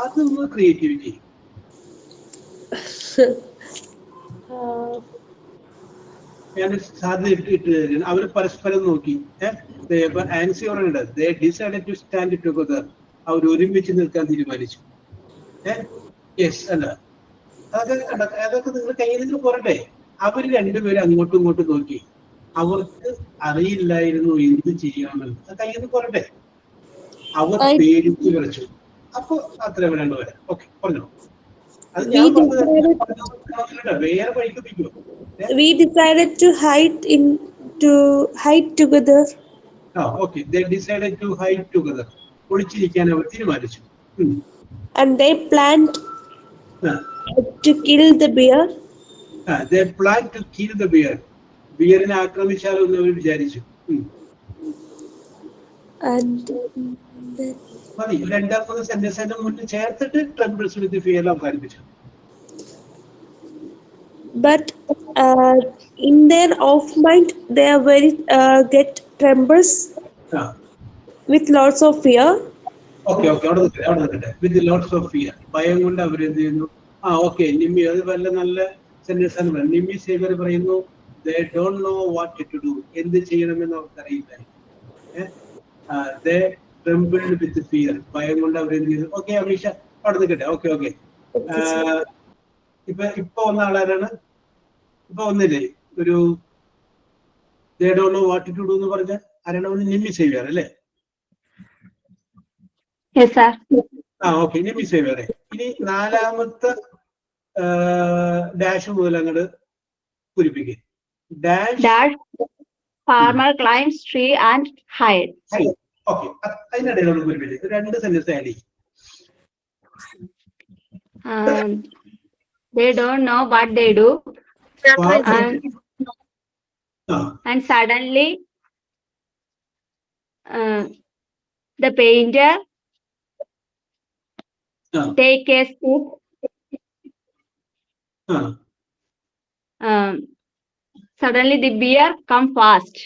അതൊന്ന് ക്രിയേറ്റിവിറ്റി. ഞാൻ സാധ്യത ഇട്ട് അവർ പരസ്പരം നോക്കി. ആൻസി പറയുന്നുണ്ട്, they decided to stand together. അവർ ഒരുമിച്ച് നിൽക്കാൻ തീരുമാനിച്ചു. യെസ്, അല്ല, അതൊക്കെ നിങ്ങൾ കയ്യിൽ നിന്ന് പോരട്ടെ. അവര് രണ്ടുപേരും അങ്ങോട്ടും ഇങ്ങോട്ടും നോക്കി. അവർക്ക് അറിയില്ലായിരുന്നു എന്ത് ചെയ്യാമെന്ന്. കയ്യിൽ നിന്ന് പോരട്ടെ. അവർ പേടിച്ച് വിളിച്ചു. അപ്പൊ അത്ര രണ്ടുപേരെ. ഓക്കെ, പറഞ്ഞോ. അത് ഞാൻ വേറെ പഠിപ്പിക്കുമോ? We decided to hide together. Okay, they decided to hide together. ഒളിച്ചിരിക്കാൻ അവർ തീരുമാനിച്ചു. And they planned to kill the bear. They planned to kill the bear. ബിയറിനെ ആക്രമിച്ചാലോ എന്ന് അവർ വിചാരിച്ചു. And മതി, രണ്ടാമത്തെ സെന്റൻസിന്റെ മുന്നിൽ ചേർത്തിട്ട് trembles with fear അവസാനിപ്പിച്ചു. but in their off mind they are very get trembles with lots of fear. Okay, അവിടെ നിൽക്കട്ടെ. With lots of fear. ഭയം കൊണ്ട് അവരെന്ത് ചെയ്യുന്നു? ഓക്കെ, നിമ്മി അത് വല്ല നല്ല സെന്റൻസ് ആണ് പറയുന്നത്. നിമ്മി സേവർ പറയുന്നു they don't know what to do. എന്ത് ചെയ്യണമെന്ന് അവർക്കറിയില്ല. They trembled with fear. ഭയം കൊണ്ട് അവരെന്ത് ചെയ്തു? ഓക്കെ അമീഷ അവിടെ നിൽക്കട്ടെ. ഓക്കെ ഇപ്പൊ വന്ന ആളാരാണ്? ഇപ്പൊ വന്നില്ലേ ഒരു they don't know what to do എന്ന് പറഞ്ഞ ആരാണ്? നിമ്മി സേവ്യർ അല്ലേ? ഓക്കെ, നിമ്മി സേവ്യറെ. ഇനി നാലാമത്തെ ഡാഷ് മുതൽ അങ്ങോട്ട് പൂരിപ്പിക്കുക. Dash farmer climbs tree and hide. Okay, അതിനിടയിലൊന്ന് പൂരിപ്പിക്കുക. രണ്ട് സെന്റൻസ് ആഡ് ചെയ്യും. They don't know what they do, and suddenly the painter take a stick. Suddenly the bear come fast.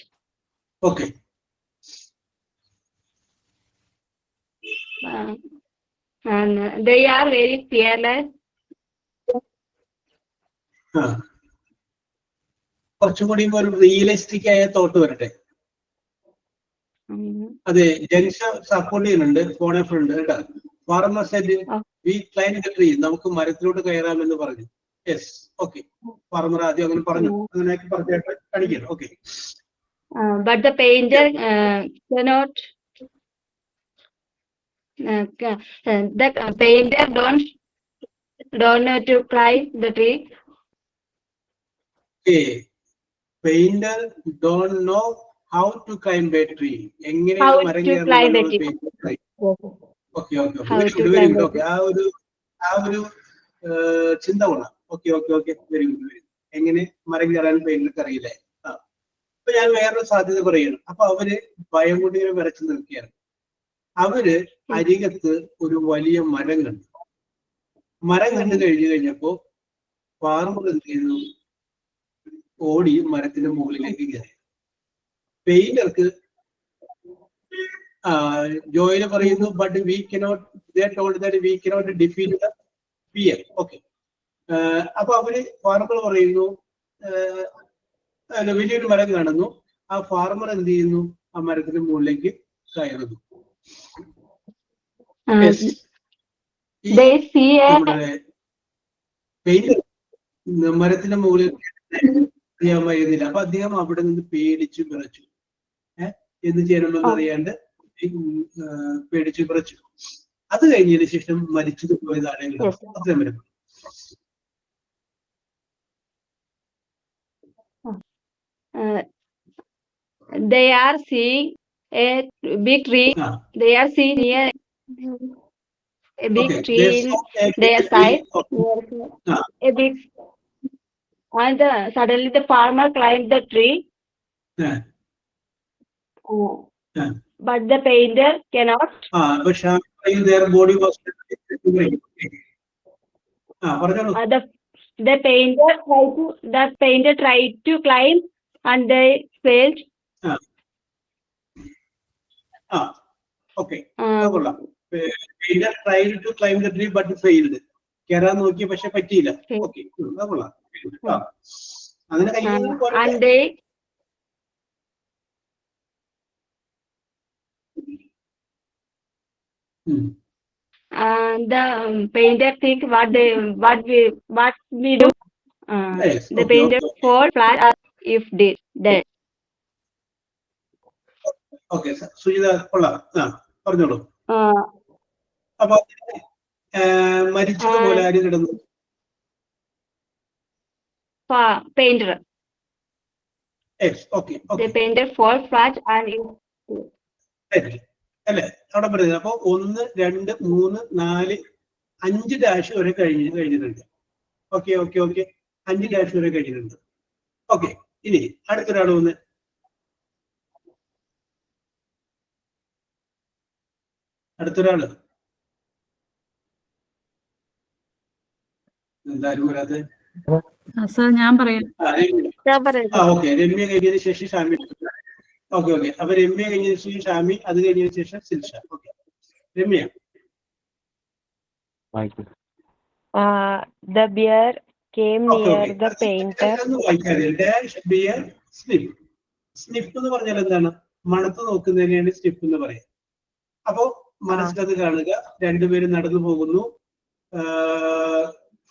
Okay. And they are very fearless. കുറച്ചും കൂടി ഒരു realistic ആയ thought വരട്ടെ. അതെ, ജനിഷ സപ്പോർട്ട് ചെയ്യുന്നുണ്ട്. ഫോണെ ഫ്രണ്ട് കേട്ടാ. Farmer said we climb the tree. നമുക്ക് മരത്തിലോട്ട് കയറാമെന്ന് പറഞ്ഞു. Yes, okay. ഫാർമർ ആദ്യം അങ്ങനെ പറഞ്ഞു. അങ്ങനെയൊക്കെ പറഞ്ഞിട്ട് കാണിക്കണം. Okay. But the painter cannot. The painter don't know to climb the tree. Okay. Painter don't know how to climb a tree. എങ്ങനെ മരം കയറണം? ഓക്കെ. Very good. ഓക്കെ, ആ ഒരു ചിന്ത കൊള്ളാം. Okay, very good. എങ്ങനെ മരം കയറാൻ പെയിന്റർക്ക് അറിയില്ലേ? അപ്പൊ ഞാൻ വേറൊരു സാധ്യത പറയുകയാണ്. അപ്പൊ അവര് ഭയം കൊണ്ട് ഇങ്ങനെ വിറച്ചു നിൽക്കുകയാണ്. അവര് അരികത്ത് ഒരു വലിയ മരം കണ്ടു. മരം കണ്ടു കഴിഞ്ഞപ്പോ ഫാർമർ എന്ത് ചെയ്തു? ഓടി മരത്തിന്റെ മുകളിലേക്ക് കയറി. പെയിന്റർക്ക് ജോയില് പറയുന്നു but we cannot, they told that we cannot defeat the fear. Okay. അപ്പൊ അവര് ഫാർമർ പറയുന്നു, വലിയൊരു മരം കാണുന്നു. ആ ഫാർമർ എന്ത് ചെയ്യുന്നു? ആ മരത്തിന്റെ മുകളിലേക്ക് കയറുന്നു. മരത്തിന്റെ മുകളിൽ ചെയ്യാൻ കഴിയുന്നില്ല. അപ്പൊ അദ്ദേഹം അവിടെ നിന്ന് പേടിച്ചു വിറച്ചു. എന്ത് ചെയ്യണമെന്ന് അറിയാണ്ട് പേടിച്ചു വിറച്ചു. അത് കഴിഞ്ഞതിന് ശേഷം മരിച്ചത് പോയതാണ്. അത്രയും വരും. They are seeing a big tree. They are seeing near a big tree in their side. A big, and suddenly the farmer climbed the tree. But the painter cannot. But their body was. The painter tried to climb and they failed. Okay. Painter tried to climb the tree but failed. കയറാൻ നോക്കി, പക്ഷെ പറ്റിയില്ല. Okay, അങ്ങനെ and they the painter think what we do. The painter fall flat if did dead. Okay, Sujitha കൊള്ളാം. പറഞ്ഞോളൂ. അപ്പൊ മരിച്ചതുപോലെ ആര് കിടന്നു? Painter. Okay. The painter fall flat and അല്ലെ അവിടെ പറയുന്നത്. അപ്പൊ 1, 2, 3, 4, 5 ഡാഷ് വരെ കഴിഞ്ഞിട്ടുണ്ട്. ഓക്കെ 5 ഡാഷ് വരെ കഴിഞ്ഞിട്ടുണ്ട്. ഓക്കെ, ഇനി അടുത്തൊരാൾ വന്ന് അടുത്തൊരാള് എന്തായാലും വരാതെ സർ ഞാൻ പറയാം. ഓക്കെ. രമ്യ കഴിഞ്ഞതിന് ശേഷം ഷാമി. ഓക്കെ. അപ്പൊ രമ്യ കഴിഞ്ഞതിന് ശേഷം ഷാമി, അത് കഴിഞ്ഞതിന് ശേഷം Silsha. Okay, Ramya. The bear came near the painter. Dash bear sniff. Sniff എന്ന് പറഞ്ഞാൽ എന്താണ്? മണത്ത് നോക്കുന്നതിനെയാണ് സ്നിഫ് എന്ന് പറയുന്നത്. അപ്പോ മനസ്സിലത് കാണുക. രണ്ടുപേരും നടന്നു പോകുന്നു,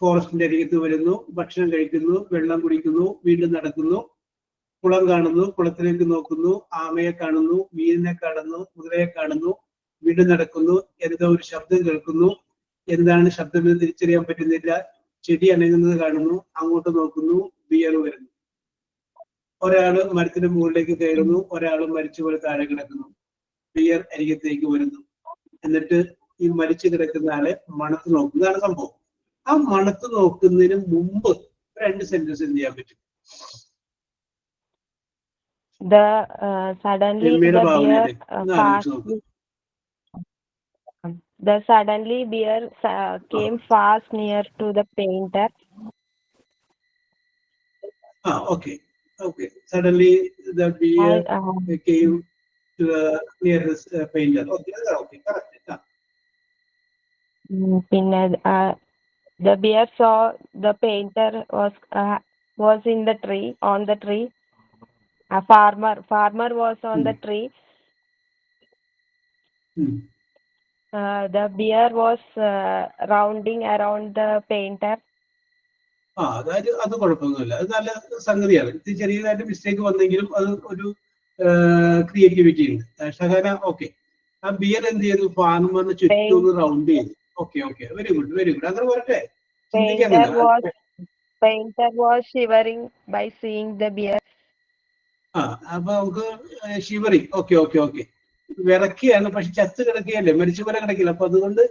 ഫോറസ്റ്റിന്റെ അരികത്ത് വരുന്നു, ഭക്ഷണം കഴിക്കുന്നു, വെള്ളം കുടിക്കുന്നു, വീണ്ടും നടക്കുന്നു, കുളം കാണുന്നു, കുളത്തിലേക്ക് നോക്കുന്നു, ആമയെ കാണുന്നു, മീനിനെ കാണുന്നു, കുതിരയെ കാണുന്നു, വീണ്ടും നടക്കുന്നു, എന്തോ ഒരു ശബ്ദം കേൾക്കുന്നു, എന്താണ് ശബ്ദം എന്ന് തിരിച്ചറിയാൻ പറ്റുന്നില്ല, ചെടി അനങ്ങുന്നത് കാണുന്നു, അങ്ങോട്ട് നോക്കുന്നു, ബിയർ വരുന്നു. ഒരാള് മരത്തിന്റെ മുകളിലേക്ക് കയറുന്നു, ഒരാള് മരിച്ചുപോലെ താഴെ കിടക്കുന്നു, ബിയർ അരികത്തേക്ക് വരുന്നു. എന്നിട്ട് ഈ മരിച്ചു കിടക്കുന്ന ആളെ മണത്ത് നോക്കുന്നതാണ് സംഭവം. ആ മണത്ത് നോക്കുന്നതിന് മുമ്പ് 2 സെന്റൻസ് എന്ത് ചെയ്യാൻ പറ്റും? Suddenly bear came fast near to the painter. Okay. Suddenly the bear came to the nearest painter. Okay, correct. The bear saw the painter was in the tree, on the tree. A farmer was on the tree. The bear was rounding around the painter. അതായത് അത് കുഴപ്പമൊന്നുമില്ല, അത് നല്ല സംഗതിയാണ്. ഇത് ചെറിയതായിട്ട് mistake വന്നെങ്കിലും അത് ഒരു ക്രിയേറ്റിവിറ്റി ഉണ്ട്. ഷഹാന, ഓക്കെ. ആ ബിയർ എന്ത് ചെയ്തു? ഫാർമറിന് ചുറ്റും ഒന്ന് റൗണ്ട് ചെയ്തു. Okay, very good. അങ്ങനെ പോരട്ടെ. Painter was shivering by seeing the bear. അപ്പൊ നമുക്ക് ഷിവറിങ്. ഓക്കെ. വിറക്കുകയാണ്, പക്ഷെ ചത്ത് കിടക്കുകയല്ലേ, മരിച്ച പോലെ കിടക്കില്ല. അപ്പൊ അതുകൊണ്ട്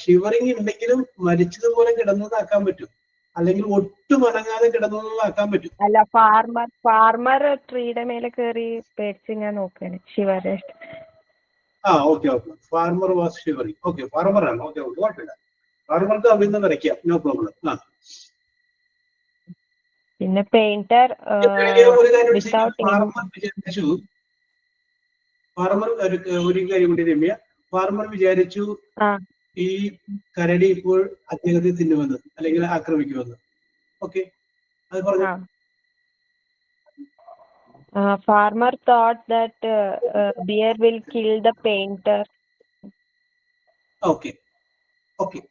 ഷിവറിങ് ഉണ്ടെങ്കിലും മരിച്ചതുപോലെ കിടന്നതാക്കാൻ പറ്റും, അല്ലെങ്കിൽ ഒട്ടും അനങ്ങാതെ കിടന്നതാക്കാൻ പറ്റും. അല്ല, ഫാർമർ ട്രീയുടെ മേലെ കയറി പേടിച്ച് ഞാൻ നോക്കാണ്. Shiver. Okay. Farmer was shivering. Okay, ഫാർമറാണ്. ഓക്കെ, കുഴപ്പമില്ല. ഫാർമർക്ക് അവിടെ നിന്ന് വരയ്ക്കാം, നോ പ്രോബ്ലം. പിന്നെ പെയിന്റർ ഫാർമർ ഒരു കാര്യം കൂടി രമ്യ. ഫാർമർ വിചാരിച്ചു ഈ കരടി ഇപ്പോൾ അദ്ദേഹത്തെ തിന്നുമെന്ന്, അല്ലെങ്കിൽ ആക്രമിക്കുമെന്ന്. ഓക്കെ, അത് പറഞ്ഞു. Farmer thought that bear will kill the painter. Okay,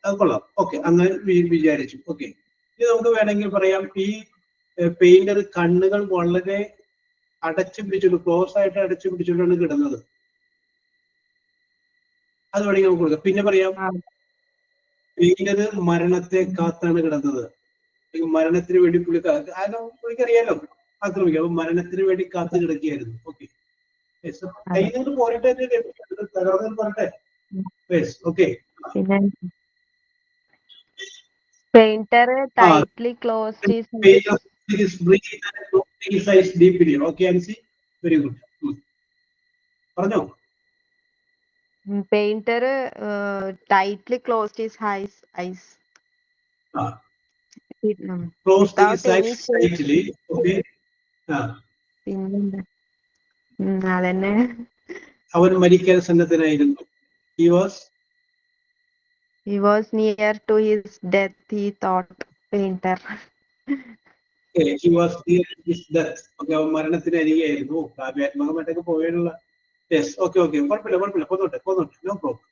അത് കൊള്ളാം. ഓക്കെ, അങ്ങനെ വിചാരിച്ചു. ഓക്കെ, ഇത് നമുക്ക് വേണമെങ്കിൽ പറയാം, ഈ പെയിന്റർ കണ്ണുകൾ വളരെ അടച്ചു പിടിച്ചിട്ട്, ക്ലോസ് ആയിട്ട് അടച്ചു പിടിച്ചിട്ടാണ് കിടന്നത്. അത് വേണമെങ്കിൽ നമുക്ക് കൊടുക്കാം. പിന്നെ പറയാം, പെയിന്റർ മരണത്തെ കാത്താണ് കിടന്നത്. മരണത്തിന് വേണ്ടി പുള്ളിക്കറിയാലോ ആക്രമിക്കാം. അപ്പൊ മരണത്തിന് വേണ്ടി കാത്തു കിടക്കുകയായിരുന്നു. ഓക്കെ, കൈകൊണ്ട് പോരട്ടെ, പോരട്ടെ. Okay. Painter tightly closed his eyes deeply. Okay, Ansi, very good. പറഞ്ഞോ. Painter tightly closed his eyes. Closed his eyes tightly. Okay. അതന്നെ. അവൻ മരിക്കാൻ സന്നദ്ധനായിരുന്നു. He was near to his death, he thought. Painter. He was near to his death. Okay, അവൻ മരണത്തിന് അരികെയായിരുന്നു. കാവ്യാത്മകമായിട്ടൊക്കെ പോയുള്ള. Yes, okay. കുഴപ്പമില്ല. പോന്നോട്ടെ. No problem.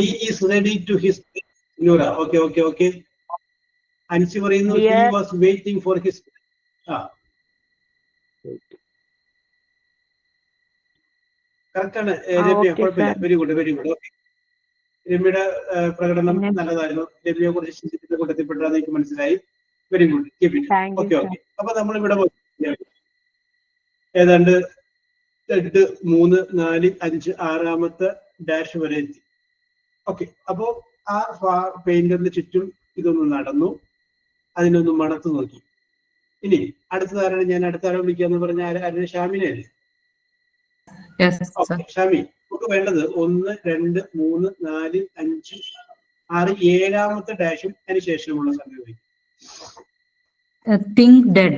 He is ready to his Nora. Okay. Ansi പറയുന്നു, he was waiting for his. Correct ആണ്. കുഴപ്പമില്ല. Very good. Okay, രമ്യയുടെ പ്രകടനം നല്ലതായിരുന്നു. രമ്യയെ കുറിച്ച് ചിന്തിക്കുന്ന കൂട്ടത്തിൽപ്പെട്ടാന്ന് എനിക്ക് മനസ്സിലായി. Very good. Keep it. Okay. അപ്പൊ നമ്മളിവിടെ ഏതാണ്ട് 2, 3, 4, 5, 6ാമത്തെ ഡാഷ് വരെ എത്തി. ഓക്കെ, അപ്പോ ആ പെയിന്ററിന് ചുറ്റും ഇതൊന്ന് നടന്നു, അതിനൊന്ന് മണത്ത് നോക്കി. ഇനി അടുത്തതാരാണ് ഞാൻ അടുത്ത ആരെ വിളിക്കാന്ന് പറഞ്ഞ ആരുടെ ഷാമിനെ അല്ലേ? Yes, sir. ഷാമി, നമുക്ക് വേണ്ടത് 1, 2, 3, 4, 5, 6, 7ാമത്തെ ഡാഷും അതിന് ശേഷമുള്ള സംഖ്യ. Think dead.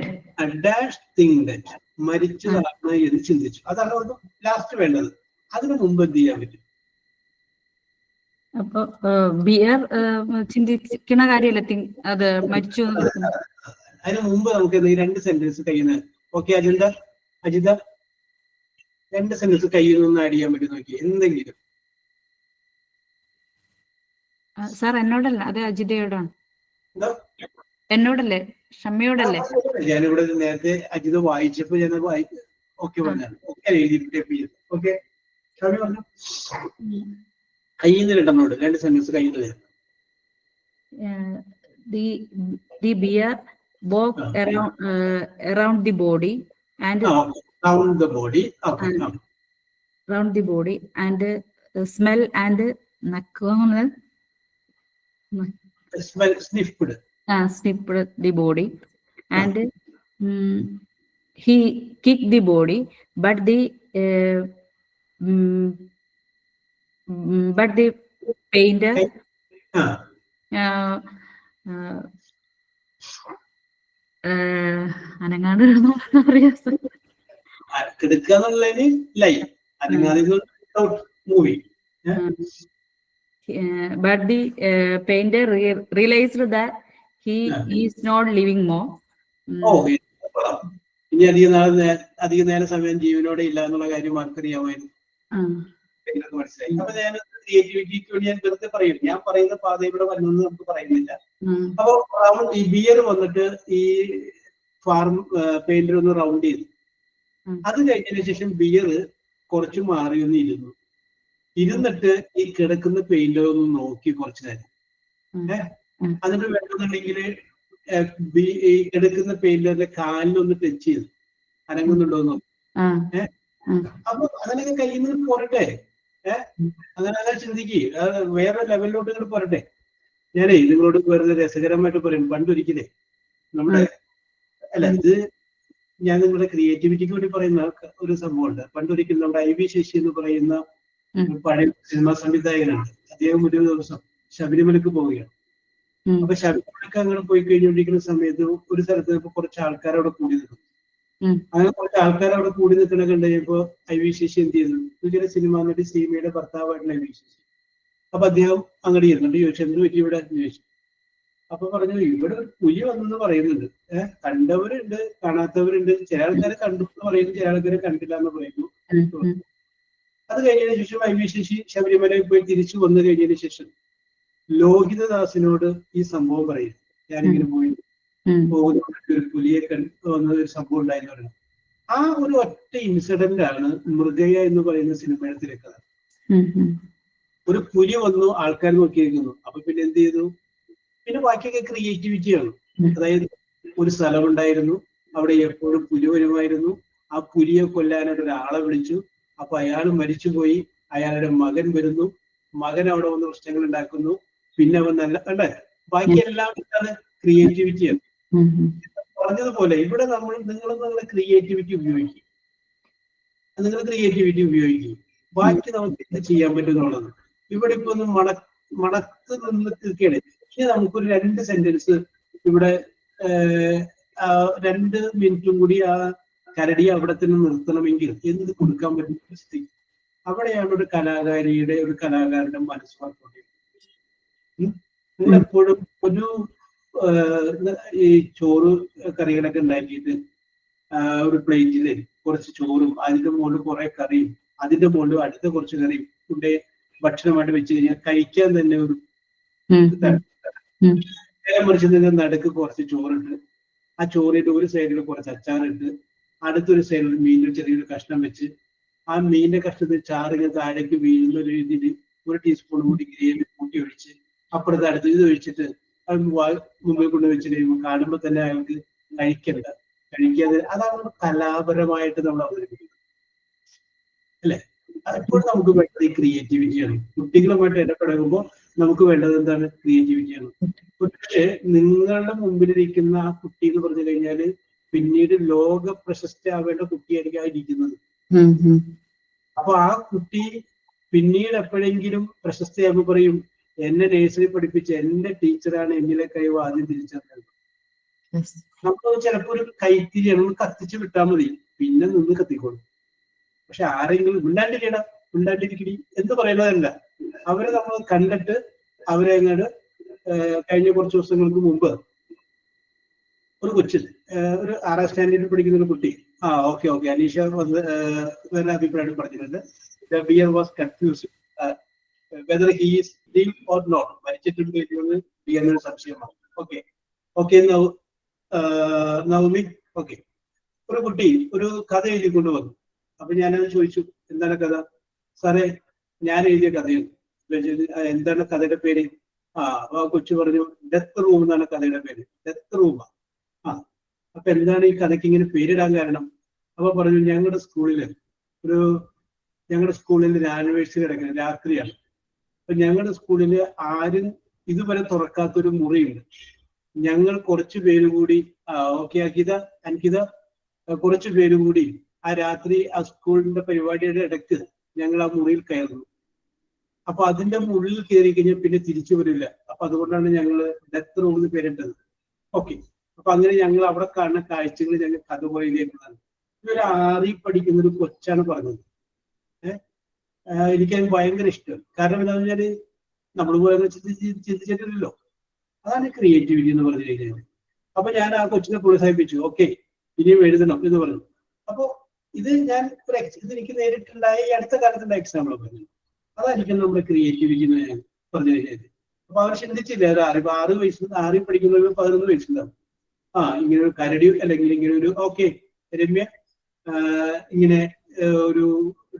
Dash think dead, മരിച്ചതാണ് എന്ന് ചിന്തിച്ചു. അതാണ് ലാസ്റ്റ് വേണ്ടത്. അതിനു മുമ്പ് എന്ത് ചെയ്യാൻ പറ്റും? അപ്പൊ ബിയർ ചിന്തിക്കുന്ന കാര്യമല്ല അത് മരിച്ചു. അതിനു മുമ്പ് നമുക്ക് ഈ 2 സെന്റൻസ് കഴിയുന്ന. ഓക്കെ അജിത 2 സെന്റൻസ് കയ്യിൽ നിന്ന് ആഡ് ചെയ്യാൻ പറ്റും നോക്കി എന്തെങ്കിലും. സാർ എന്നോടല്ല, അത് അജിതയോടാണ്. എന്താ എന്നോടല്ലേ, ഷമ്മിയോടല്ലേ? ഞാനിവിടെ നേരത്തെ അജിത വായിച്ചപ്പോ ഞാൻ ഓക്കെ പറഞ്ഞാണ്. ഓക്കെ എഴുതി. ഓക്കെ ഷാമി പറഞ്ഞു. കയ്യിൽ നിന്ന് 2 സെന്റൻസ് കയ്യിൽ നിന്ന്. The bear walked around the body and around the body. Okay. Around the body and smell and sniffed. Sniffed the body and he kicked the body, but the painter അനങ്ങാണ്ട് പറയാ. But the painter realized that he is not living more. ഇനി അധിക നേരം സമയം ജീവനോടെ ഇല്ല എന്നുള്ള കാര്യം ആർക്കറിയാമായിരുന്നു. മനസ്സിലായി. അപ്പൊ ഞാൻ ക്രിയേറ്റിവിറ്റിക്ക് വേണ്ടി ഞാൻ വെറുതെ പറയും. ഞാൻ പറയുന്ന പാത ഇവിടെ വന്നെന്ന് നമുക്ക് പറയുന്നില്ല. അപ്പൊ ഈ ബിയർ വന്നിട്ട് ഈ ഫാർം പെയിന്റർ ഒന്ന് റൗണ്ട് ചെയ്തു. അത് കഴിഞ്ഞതിന് ശേഷം ബിയർ കുറച്ച് മാറി ഒന്ന് ഇരുന്നിട്ട് ഈ കിടക്കുന്ന പെയിന്റർ ഒന്ന് നോക്കി കുറച്ചു നേരം. അതിന് വേണമെന്നുണ്ടെങ്കിൽ ഈ കിടക്കുന്ന പെയിന്ററിന്റെ കാലിലൊന്ന് ടച്ച് ചെയ്തു അനങ്ങുന്നുണ്ടോന്ന് നോക്കി. അപ്പൊ അതിനൊക്കെ കയ്യിൽ നിന്ന് പോരട്ടെ. അങ്ങനെ ചിന്തിക്ക്. വേറെ ലെവലിലോട്ട് ഇങ്ങോട്ട് പോരട്ടെ. ഞാനേ നിങ്ങളോട് വെറുതെ രസകരമായിട്ട് പറയും. പണ്ടൊരിക്കലേ നമ്മുടെ ഇത് ഞാൻ നിങ്ങളുടെ ക്രിയേറ്റിവിറ്റിക്ക് വേണ്ടി പറയുന്ന ഒരു സംഭവമുണ്ട്. പണ്ടൊരിക്കലും നമ്മുടെ IV ശശി എന്ന് പറയുന്ന പഴയ സിനിമാ സംവിധായകനാണ്. അദ്ദേഹം ഒരു ദിവസം ശബരിമലക്ക് പോവുകയാണ്. അപ്പൊ ശബരിമലക്ക് അങ്ങനെ പോയി കഴിഞ്ഞുകൊണ്ടിരിക്കുന്ന സമയത്ത് ഒരു സ്ഥലത്ത് കുറച്ച് ആൾക്കാർ അവിടെ കൂടി നിൽക്കും. അങ്ങനെ കുറച്ച് ആൾക്കാർ അവിടെ കൂടി നിൽക്കണ കണ്ടു കഴിഞ്ഞപ്പോ IV ശശി എന്ത് ചെയ്തു? ഇതൊരു സിനിമ നടി സീമയുടെ ഭർത്താവായിട്ടുള്ള IV ശശി. അപ്പൊ അദ്ദേഹം അങ്ങോട്ട് ഇരുന്നിട്ട് ചോദിച്ചു, എന്ത് പറ്റി ഇവിടെ ചോദിച്ചു. അപ്പൊ പറഞ്ഞു, ഇവിടെ ഒരു പുലി വന്നെന്ന് പറയുന്നുണ്ട്. കണ്ടവരുണ്ട്, കാണാത്തവരുണ്ട്. ചില ആൾക്കാരെ കണ്ടു എന്ന് പറയുന്നു, ചില ആൾക്കാരെ കണ്ടില്ല എന്ന് പറയുന്നു. അത് കഴിഞ്ഞതിന് ശേഷം IV ശശി ശബരിമലയിൽ പോയി തിരിച്ചു വന്നു കഴിഞ്ഞതിന് ശേഷം ലോഹിതദാസിനോട് ഈ സംഭവം പറയും. ഞാനിങ്ങനെ പോയി പോകുന്ന ഒരു പുലിയെ വന്ന ഒരു സംഭവം ഉണ്ടായിരുന്നു പറയുന്നത്. ആ ഒരു ഒറ്റ ഇൻസിഡന്റ് ആണ് മൃഗയ എന്ന് പറയുന്ന സിനിമയുടെ തിരക്കഥ. ഒരു പുലി വന്നു, ആൾക്കാർ നോക്കിയിരിക്കുന്നു. അപ്പൊ പിന്നെ എന്ത് ചെയ്തു? പിന്നെ ബാക്കിയൊക്കെ ക്രിയേറ്റിവിറ്റിയാണ്. അതായത് ഒരു സ്ഥലം ഉണ്ടായിരുന്നു, അവിടെ എപ്പോഴും പുലി വരുമായിരുന്നു. ആ പുലിയെ കൊല്ലാനായിട്ട് ഒരാളെ വിളിച്ചു. അപ്പൊ അയാൾ മരിച്ചുപോയി. അയാളുടെ മകൻ വരുന്നു. മകൻ അവിടെ വന്ന് പ്രശ്നങ്ങൾ ഉണ്ടാക്കുന്നു. പിന്നെ അവൻ നല്ല അല്ലേ, ബാക്കിയെല്ലാം എന്താണ്? ക്രിയേറ്റിവിറ്റിയാണ്. പറഞ്ഞതുപോലെ ഇവിടെ നിങ്ങളുടെ ക്രിയേറ്റിവിറ്റി ഉപയോഗിക്കും. നിങ്ങൾ ക്രിയേറ്റിവിറ്റി ഉപയോഗിക്കും. ബാക്കി നമുക്ക് എന്ത് ചെയ്യാൻ പറ്റുന്നുള്ളത്. ഇവിടെ ഇപ്പൊ ഒന്ന് മണത്ത് നിന്ന് തീർക്കുകയാണ്. ഇനി നമുക്കൊരു 2 സെന്റൻസ് ഇവിടെ 2 മിനിറ്റും കൂടി ആ കരടി അവിടെ തന്നെ നിർത്തണമെങ്കിൽ എന്ത് കൊടുക്കാൻ പറ്റുന്ന സ്ഥിതി. അവിടെയാണ് ഒരു കലാകാരന്റെ മനസ്സ് വർക്കൗട്ട്. നിങ്ങൾ എപ്പോഴും ഒരു ഈ ചോറ് കറികളൊക്കെ ഉണ്ടാക്കിയിട്ട് ഒരു പ്ലേറ്റില് കുറച്ച് ചോറും അതിന്റെ മുകളിൽ കുറെ കറിയും അതിന്റെ മുകളിൽ അടുത്ത കുറച്ച് കറിയും കൊണ്ട് ഭക്ഷണമായിട്ട് വെച്ച് കഴിഞ്ഞാൽ കഴിക്കാൻ തന്നെ ഒരു നേരെ മറിച്ച് നിങ്ങൾ നടുക്ക് കുറച്ച് ചോറിട്ട് ആ ചോറിന്റെ ഒരു സൈഡിൽ കുറച്ച് അച്ചാറിട്ട് അടുത്തൊരു സൈഡിൽ മീനിന്റെ ചെറിയൊരു കഷ്ണം വെച്ച് ആ മീനിന്റെ കഷ്ണത്തിൽ ചാറിന് താഴേക്ക് വീഴുന്ന ഒരു രീതിയിൽ 1 ടീസ്പൂൺ കൂടി ഗ്രേവി കൂട്ടി ഒഴിച്ച് അപ്പുറത്ത് അടുത്ത് ഇത് ഒഴിച്ചിട്ട് അത് മുമ്പിൽ കൊണ്ട് വെച്ച് കഴിയുമ്പോൾ കാണുമ്പോൾ തന്നെ അയാൾക്ക് കഴിക്കാതെ അതാണ് കലാപരമായിട്ട് നമ്മൾ അവതരിപ്പിക്കുന്നത് അല്ലെ. എപ്പോഴും നമുക്ക് വേണ്ടത് ഈ ക്രിയേറ്റിവിറ്റിയാണ്. കുട്ടികളുമായിട്ട് ഇടപെടുമ്പോൾ നമുക്ക് വേണ്ടത് എന്താണ്? ക്രിയേറ്റിവിറ്റിയാണ്. പക്ഷെ നിങ്ങളുടെ മുമ്പിലിരിക്കുന്ന ആ കുട്ടി എന്ന് പറഞ്ഞു കഴിഞ്ഞാൽ പിന്നീട് ലോക പ്രശസ്തയാവേണ്ട കുട്ടിയായിരിക്കും ആ ഇരിക്കുന്നത്. അപ്പൊ ആ കുട്ടി പിന്നീട് എപ്പോഴെങ്കിലും പ്രശസ്തയാകുമ്പോൾ പറയും, എന്നെ നേഴ്സറി പഠിപ്പിച്ച എന്റെ ടീച്ചറാണ് എന്നിലെ കഴിവ് ആദ്യം തിരിച്ചറിഞ്ഞത്. നമ്മൾ ചിലപ്പോൾ ഒരു കൈത്തിരി നമ്മൾ കത്തിച്ച് വിട്ടാൽ മതി, പിന്നെ നിന്ന് കത്തിക്കോളും. പക്ഷെ ആരെങ്കിലും ഉണ്ടാണ്ടിരിക്കടി എന്ന് പറയുന്നതല്ല, അവരെ നമ്മൾ കണ്ടിട്ട് അവരെ അങ്ങോട്ട് കഴിഞ്ഞ കുറച്ച് ദിവസങ്ങൾക്ക് മുമ്പ് ഒരു കൊച്ചിൽ ഒരു 6ാം സ്റ്റാൻഡേർഡിൽ പഠിക്കുന്ന ഒരു കുട്ടി ഓക്കെ അനീഷ വന്ന് അഭിപ്രായം പറഞ്ഞിട്ടുണ്ട്. The bear was confused whether he is dead or not. മരിച്ചിട്ടുണ്ട് എന്ന് ബിയറിന് സംശയമാണ്. ഓക്കെ നവമി. ഓക്കെ, ഒരു കുട്ടി ഒരു കഥ എഴുതിക്കൊണ്ട് വന്നു. അപ്പൊ ഞാനത് ചോദിച്ചു, എന്താണ് കഥ? സാറേ, ഞാൻ എഴുതിയ കഥയാണ്. എന്താണ് കഥയുടെ പേര്? ആ കൊച്ചു പറഞ്ഞു, ഡെത്ത് റൂം എന്നാണ് കഥയുടെ പേര്. ഡെത്ത് റൂമാ. അപ്പൊ എന്താണ് ഈ കഥയ്ക്ക് ഇങ്ങനെ പേരിടാൻ കാരണം? അപ്പൊ പറഞ്ഞു, ഞങ്ങളുടെ സ്കൂളിൽ ഒരു ആനിവേഴ്സറി നടക്കുന്നത് രാത്രിയാണ്. അപ്പൊ ഞങ്ങളുടെ സ്കൂളില് ആരും ഇതുവരെ തുറക്കാത്തൊരു മുറിയുണ്ട്. ഞങ്ങൾ കുറച്ചു പേര് കൂടി അൻകിത കുറച്ചു പേര് കൂടി ആ രാത്രി ആ സ്കൂളിന്റെ പരിപാടിയുടെ ഇടയ്ക്ക് ഞങ്ങൾ ആ മുറിയിൽ കയറുന്നു. അപ്പൊ അതിന്റെ മുകളിൽ കയറി കഴിഞ്ഞാൽ പിന്നെ തിരിച്ചു വരില്ല. അപ്പൊ അതുകൊണ്ടാണ് ഞങ്ങൾ ഡെത്ത് റൂം എന്ന് പേരിട്ടത്. ഓക്കെ, അപ്പൊ അങ്ങനെ ഞങ്ങൾ അവിടെ കാണുന്ന കാഴ്ചകൾ ഞങ്ങൾ കഥ പോയില്ലേക്കുന്നതാണ്. ഇതൊരു 6ൽ പഠിക്കുന്ന ഒരു കൊച്ചാണ് പറഞ്ഞത്. എനിക്കത് ഭയങ്കര ഇഷ്ടം. കാരണം എന്താണെന്ന് വെച്ചാല് നമ്മൾ പോയെന്ന് ചിന്തിച്ചിട്ടില്ലല്ലോ. അതാണ് ക്രിയേറ്റിവിറ്റി എന്ന് പറഞ്ഞു കഴിഞ്ഞാൽ. അപ്പൊ ഞാൻ ആ കൊച്ചിനെ പ്രോത്സാഹിപ്പിച്ചു. ഓക്കെ, ഇനിയും എഴുതണം എന്ന് പറഞ്ഞു. അപ്പൊ ഇത് എനിക്ക് നേരിട്ടുണ്ടായ ഈ അടുത്ത കാലത്തുണ്ടായ എക്സാമ്പിൾ പറഞ്ഞു. അതായിരിക്കും നമ്മുടെ ക്രിയേറ്റിവിറ്റി എന്ന് ഞാൻ പറഞ്ഞു കഴിഞ്ഞാൽ. അപ്പൊ അവർ ചിന്തിച്ചില്ല, ഒരു 6 വയസ്സ് 6ൽ പഠിക്കുന്നവർക്ക് 11 വയസ്സുണ്ടാവും. ഇങ്ങനെ ഒരു കരടി അല്ലെങ്കിൽ ഇങ്ങനെ ഒരു രമ്യ ഇങ്ങനെ ഒരു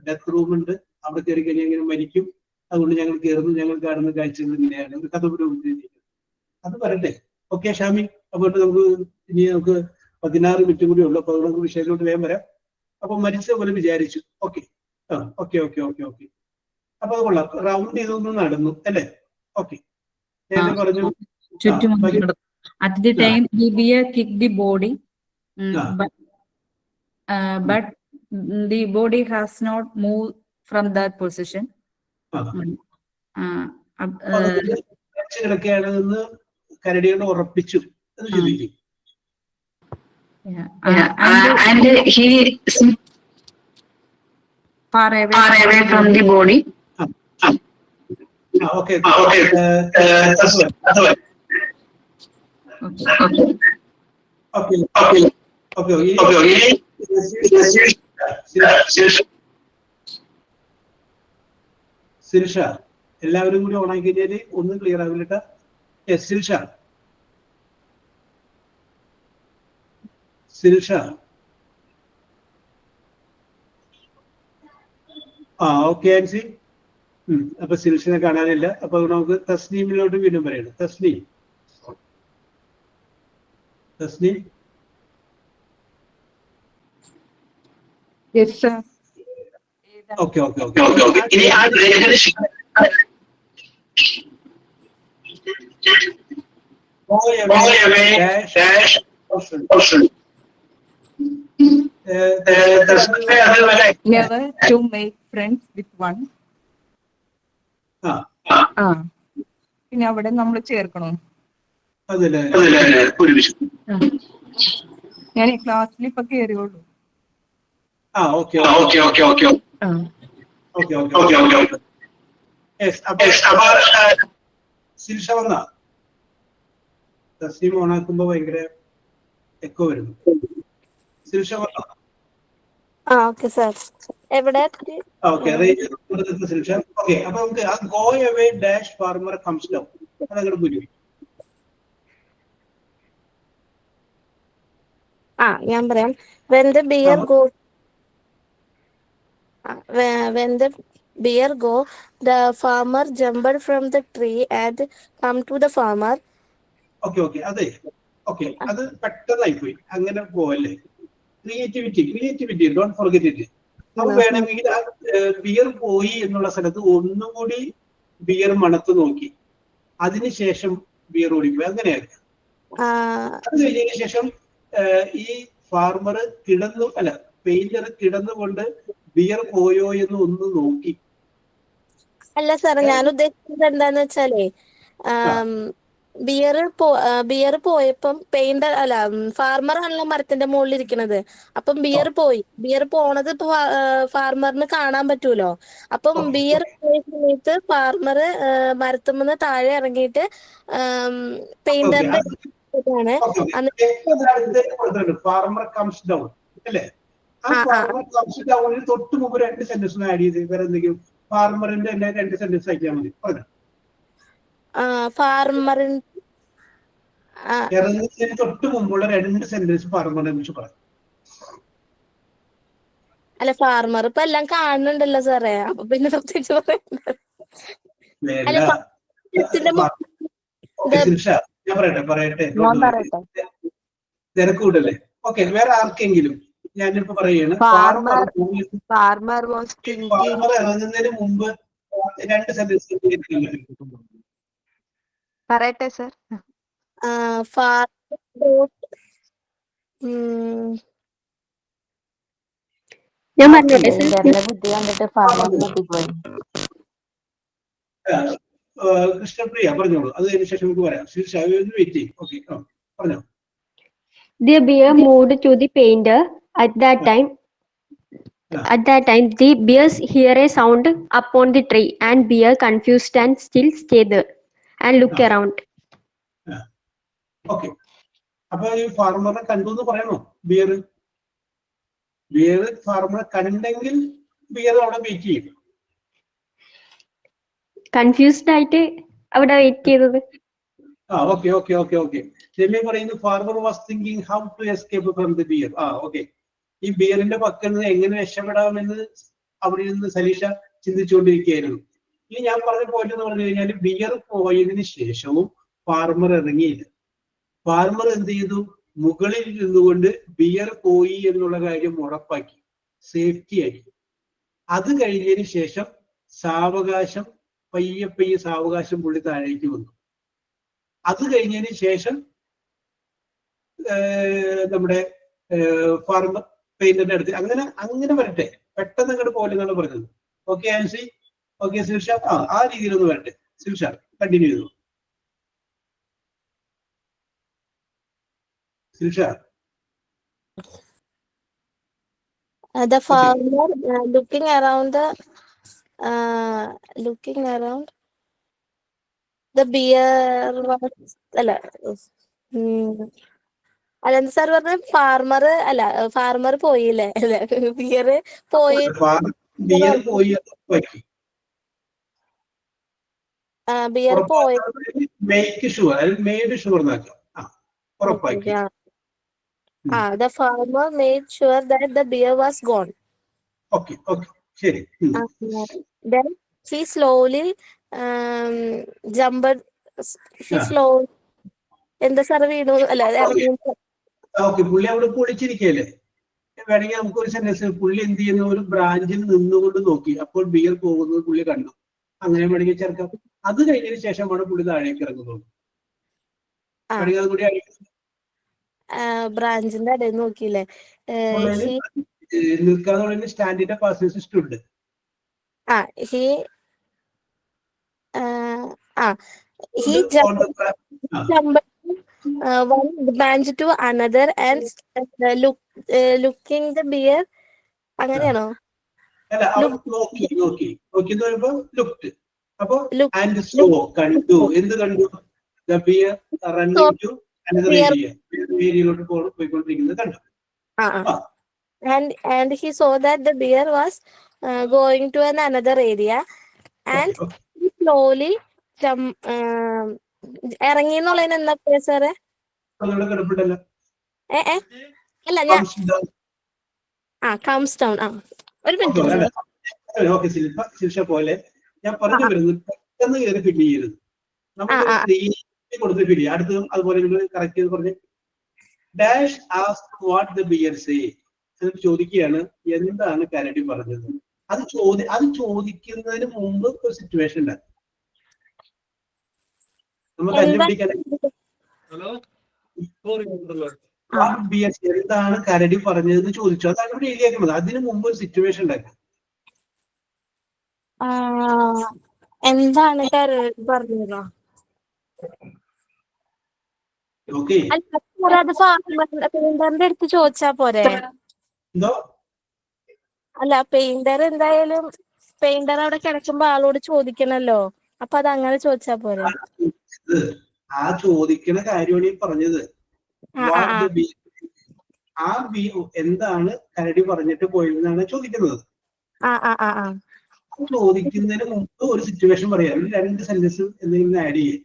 ഡെത്ത് റൂം ഉണ്ട്, അവിടെ കയറി കഴിഞ്ഞാൽ ഇങ്ങനെ മരിക്കും, അതുകൊണ്ട് ഞങ്ങൾ കയറുന്നു, ഞങ്ങൾ കാണുന്ന കാഴ്ചകൾ ഇങ്ങനെയാണ്, ഒരു കഥ അത് പറയട്ടെ. ഓക്കെ ഷാമി, അപ്പോൾ നമുക്ക് 16 മിനിറ്റ് കൂടി ഉള്ളു. അപ്പൊ നമുക്ക് വിഷയത്തിലോട്ട് വേഗം വരാം. അപ്പൊ മരിച്ച പോലെ വിചാരിച്ചു. ഓക്കെ. അപ്പൊ അത് കൊള്ളാം, റൗണ്ട് ചെയ്തൊന്നും നടന്നു അല്ലേ? ഓക്കെ, ഞാൻ പറഞ്ഞു at the time the bear kicked the body, but the body has not moved from that position. കിടക്കുകയാണെന്ന് Karadiyode ഉറപ്പിച്ചു എന്ന് ചിന്തിക്കും. And he is far away from the body. Okay. സിൽഷ, എല്ലാവരും കൂടി ഓണാക്കി കഴിഞ്ഞാല് ഒന്നും ക്ലിയർ ആവില്ലട്ട. സിൽഷ ഓക്കെ ആൻസി. അപ്പൊ സിൽഷിനെ കാണാനില്ല. അപ്പൊ നമുക്ക് തസ്നീമിലോട്ട് വീണ്ടും പറയണം. Tasneem. Yes, sir. Okay. Never to make friends with one. പിന്നെ അവിടെ നമ്മൾ ചേർക്കണോ? ഞാൻ ഈ ക്ലാസ്സിൽ ഇപ്പൊ കേറിയുള്ളൂ. സിൽഷ വന്ന തസ്ലീം ഓണാക്കുമ്പോ ഭയങ്കര എക്കോ വരുന്നു. സിൽഷ വന്ന എവിടെ? സിൽഷ. ഓക്കെ, അപ്പൊ നമുക്ക് ആ go away dash farmer comes down അതങ്ങോട്ട് പോയി. ഞാൻ പറയാം. When the bear go, the farmer jumped from the tree and come to the farmer. Okay അതെ. ഓക്കെ, അത് പെട്ടെന്നായി പോയി. അങ്ങനെ പോവല്ലേ? Creativity don't forget it. നമുക്ക് വേണമെങ്കിൽ ബിയർ പോയി എന്നുള്ള സ്ഥലത്ത് ഒന്നുകൂടി ബിയർ മണത്ത് നോക്കി, അതിനുശേഷം ബിയർ ഓടിപ്പോയി. അങ്ങനെയായിരുന്നു. അത് കഴിഞ്ഞതിന് ശേഷം ഈ ഫാർമർ പെയിന്റർ കിടന്നുകൊണ്ട് ബിയർ പോയോ എന്ന് ഒന്ന് നോക്കി. അല്ല സാറേ, ഞാൻ ഉദ്ദേശിച്ചത് എന്താന്ന് വെച്ചാലേ ബിയർ പോയപ്പം പെയിന്റർ ഫാർമർ ആണല്ലോ മരത്തിന്റെ മുകളിൽ ഇരിക്കണത്. അപ്പം ബിയർ പോണത് ഫാർമറിന് കാണാൻ പറ്റൂലോ. അപ്പം ബിയർ പോയ സമയത്ത് ഫാർമർ മരത്തുമെന്ന് താഴെ ഇറങ്ങിയിട്ട് പെയിന്ററിന്റെ ഫാർമർ കംസ് ഡൗൺ അല്ലേ? ആ ഫാർമർ കംസ് ഡൗണിന് തൊട്ട് മുമ്പ് 2 സെന്റൻസ് ആഡ് ചെയ്ത് വേറെ എന്തെങ്കിലും ഫാർമറിന്റെ 2 സെന്റൻസ് ആക്കിയാൽ മതി. പറഞ്ഞു ഇറങ്ങുന്നതിന് തൊട്ട് മുമ്പുള്ള 2 സെന്റൻസ് ഫാർമറിനെ കുറിച്ച് പറഞ്ഞു. അല്ല, ഫാർമർ ഇപ്പൊ എല്ലാം കാണുന്നുണ്ടല്ലോ സാറേ, അപ്പൊ പിന്നെ പ്രത്യേകിച്ച് ഞാൻ പറയട്ടെ തിരക്കൂടല്ലേ? ഓക്കെ, വേറെ ആർക്കെങ്കിലും ഞാനിപ്പോ പറയുകയാണ്, ഫാർമർ ഇറങ്ങുന്നതിന് മുമ്പ് 2 സെന്റൻസ് പറയട്ടെ സർ. ഞാൻ പറഞ്ഞോട്ടെ സർ? ബുദ്ധി കണ്ടിട്ട് ഫാർമർ പോയി. കൃഷ്ണപ്രിയ പറഞ്ഞോളൂ, അത് കഴിഞ്ഞ ശേഷം നമുക്ക് പറയാം. വെയിറ്റ് ചെയ്യും. ഓക്കെ, പറഞ്ഞോ. The bear moved to the painter. At that time, the bears hear a sound upon the tree, and bear confused and still stay there and look around. Okay, അപ്പൊ ഈ ഫാർമറിനെ കണ്ടു എന്ന് പറയണോ? ബിയർ ഫാർമറെ കണ്ടെങ്കിൽ beer അവിടെ wait ചെയ്യും. Confused ആയിട്ട് അവിടെ വെയിറ്റ് ചെയ്തത്. ഓക്കെ. രമ്യ പറയുന്നു farmer was thinking how to escape from the bear. Okay, ഈ ബിയറിന്റെ പക്കൽ നിന്ന് എങ്ങനെ രക്ഷപ്പെടാമെന്ന് അവിടെ നിന്ന് സലീഷ ചിന്തിച്ചുകൊണ്ടിരിക്കുകയായിരുന്നു. ഇനി ഞാൻ പറഞ്ഞ പോയിന്റ് എന്ന് പറഞ്ഞു കഴിഞ്ഞാൽ, ബിയർ പോയതിനു ശേഷവും ഫാർമർ ഇറങ്ങിയില്ല. ഫാർമർ എന്ത് ചെയ്തു? മുകളിൽ ഇരുന്നുകൊണ്ട് ബിയർ പോയി എന്നുള്ള കാര്യം ഉറപ്പാക്കി, സേഫ്റ്റി ആക്കി. അത് കഴിഞ്ഞതിന് ശേഷം പയ്യെ സാവകാശം പുള്ളി താഴേക്ക് വന്നു. അത് കഴിഞ്ഞതിന് ശേഷം നമ്മുടെ ഫാർമർ പെയിന്റിന്റെ അടുത്ത് അങ്ങനെ വരട്ടെ, പെട്ടെന്ന് അങ്ങോട്ട് പോലെന്നാണ് പറഞ്ഞത്. ഓക്കെ ആൻസി, ഓക്കെ സിൽഷ, ആ രീതിയിലൊന്ന് വരട്ടെ. സിൽഷ കണ്ടിന്യൂ ചെയ്തു. Silsha. The farmer looking around the bear was അല്ലെന്ത് സാർ പറഞ്ഞ? ഫാർമർ പോയില്ലേ? ബിയർ പോയി. ബിയർ പോയി. The farmer made sure that the bear was gone. Okay, ശരി. Then he slowly jumped. എന്താ സാർ വീണു? ഓക്കെ, പുള്ളി അവിടെ പൊളിച്ചിരിക്കല്ലേ? വേണമെങ്കിൽ നമുക്ക് ഒരു സെന്റൻസ്, പുള്ളി എന്ത് ചെയ്യുന്ന ഒരു ബ്രാഞ്ചിൽ നിന്നുകൊണ്ട് നോക്കി, അപ്പോൾ ബിയർ പോകുന്നത് പുള്ളി കണ്ടു. അങ്ങനെ വേണമെങ്കിൽ ചേർക്കാം. അത് കഴിഞ്ഞതിന് ശേഷമാണ് പുള്ളി താഴേക്ക് ഇറങ്ങുന്നത്. ബ്രാഞ്ചിന്റെ ഇടയിൽ നോക്കിയില്ലേ? നിൽക്കാതെ സ്റ്റാൻഡിന്റെ പാസേജ് സിസ്റ്റം ഉണ്ട്. He jumped one branch to another and looking the bear. അങ്ങനെയാണോ? നോക്കി ലുക്ഡ്. അപ്പൊ ആൻഡ് സോ കണ്ടു. എന്ത് കണ്ടു? The bear running to another area. ഏരിയയിലോട്ട് പോയിക്കൊണ്ടിരിക്കുന്നത് കണ്ടു. And he saw that the bear was going to another area and he slowly ഇറങ്ങി എന്നുള്ളതിന് എന്താ പറയാ സാറേ? അല്ല ഞാൻ comes down. ഒരു മിനിറ്റ്. ഓക്കെ, ശിൽഷ പോലെ ഞാൻ പറഞ്ഞു വരുന്നത് പെട്ടെന്ന് കയറി ഫില്ല് ചെയ്യരുത്. നമുക്ക് കൊടുത്ത് ഫില്ല് ചെയ്യാം. അടുത്ത് അതുപോലെ കറക്റ്റ് ചെയ്ത് പറഞ്ഞ് dash ask what the bear say എന്നിട്ട് ചോദിക്കുകയാണ് എന്താണ് കരടി പറഞ്ഞത്. അത് ചോദിക്കുന്നതിന് മുമ്പ് ഒരു സിറ്റുവേഷൻ ഉണ്ടാകും. നമ്മൾ കണ്ടുപിടിക്കാൻ വാട്ട് ബിയർ എന്താണ് കരടി പറഞ്ഞതെന്ന് ചോദിച്ചു. അതാണ് ഇവിടെ എഴുതിയേക്കുന്നത്. അതിന് മുമ്പ് ഒരു സിറ്റുവേഷൻ ഉണ്ടാക്കി. എന്താണ് കരടി പറഞ്ഞതോ? ഓക്കെ, അല്ല അത് പെയിന്ററിന്റെ അടുത്ത് ചോദിച്ചാ പോരെ? എന്തോ അല്ല പെയിന്റർ എന്തായാലും പെയിന്റർ അവിടെ കിടക്കുമ്പോ ആളോട് ചോദിക്കണല്ലോ. അപ്പൊ അത് അങ്ങനെ ചോദിച്ചാ പോരെ? ആ ചോദിക്കണ കാര്യമാണ് ഈ പറഞ്ഞത്. വാട്ട് ദ ബി ആ ബി എന്താണ് കരടി പറഞ്ഞിട്ട് പോയതെന്നാണ് ചോദിക്കുന്നത്. ചോദിക്കുന്നതിന് മുമ്പ് ഒരു സിറ്റുവേഷൻ പറയാം. 2 സെന്റൻസ് എന്തെങ്കിലും ആഡ് ചെയ്യും.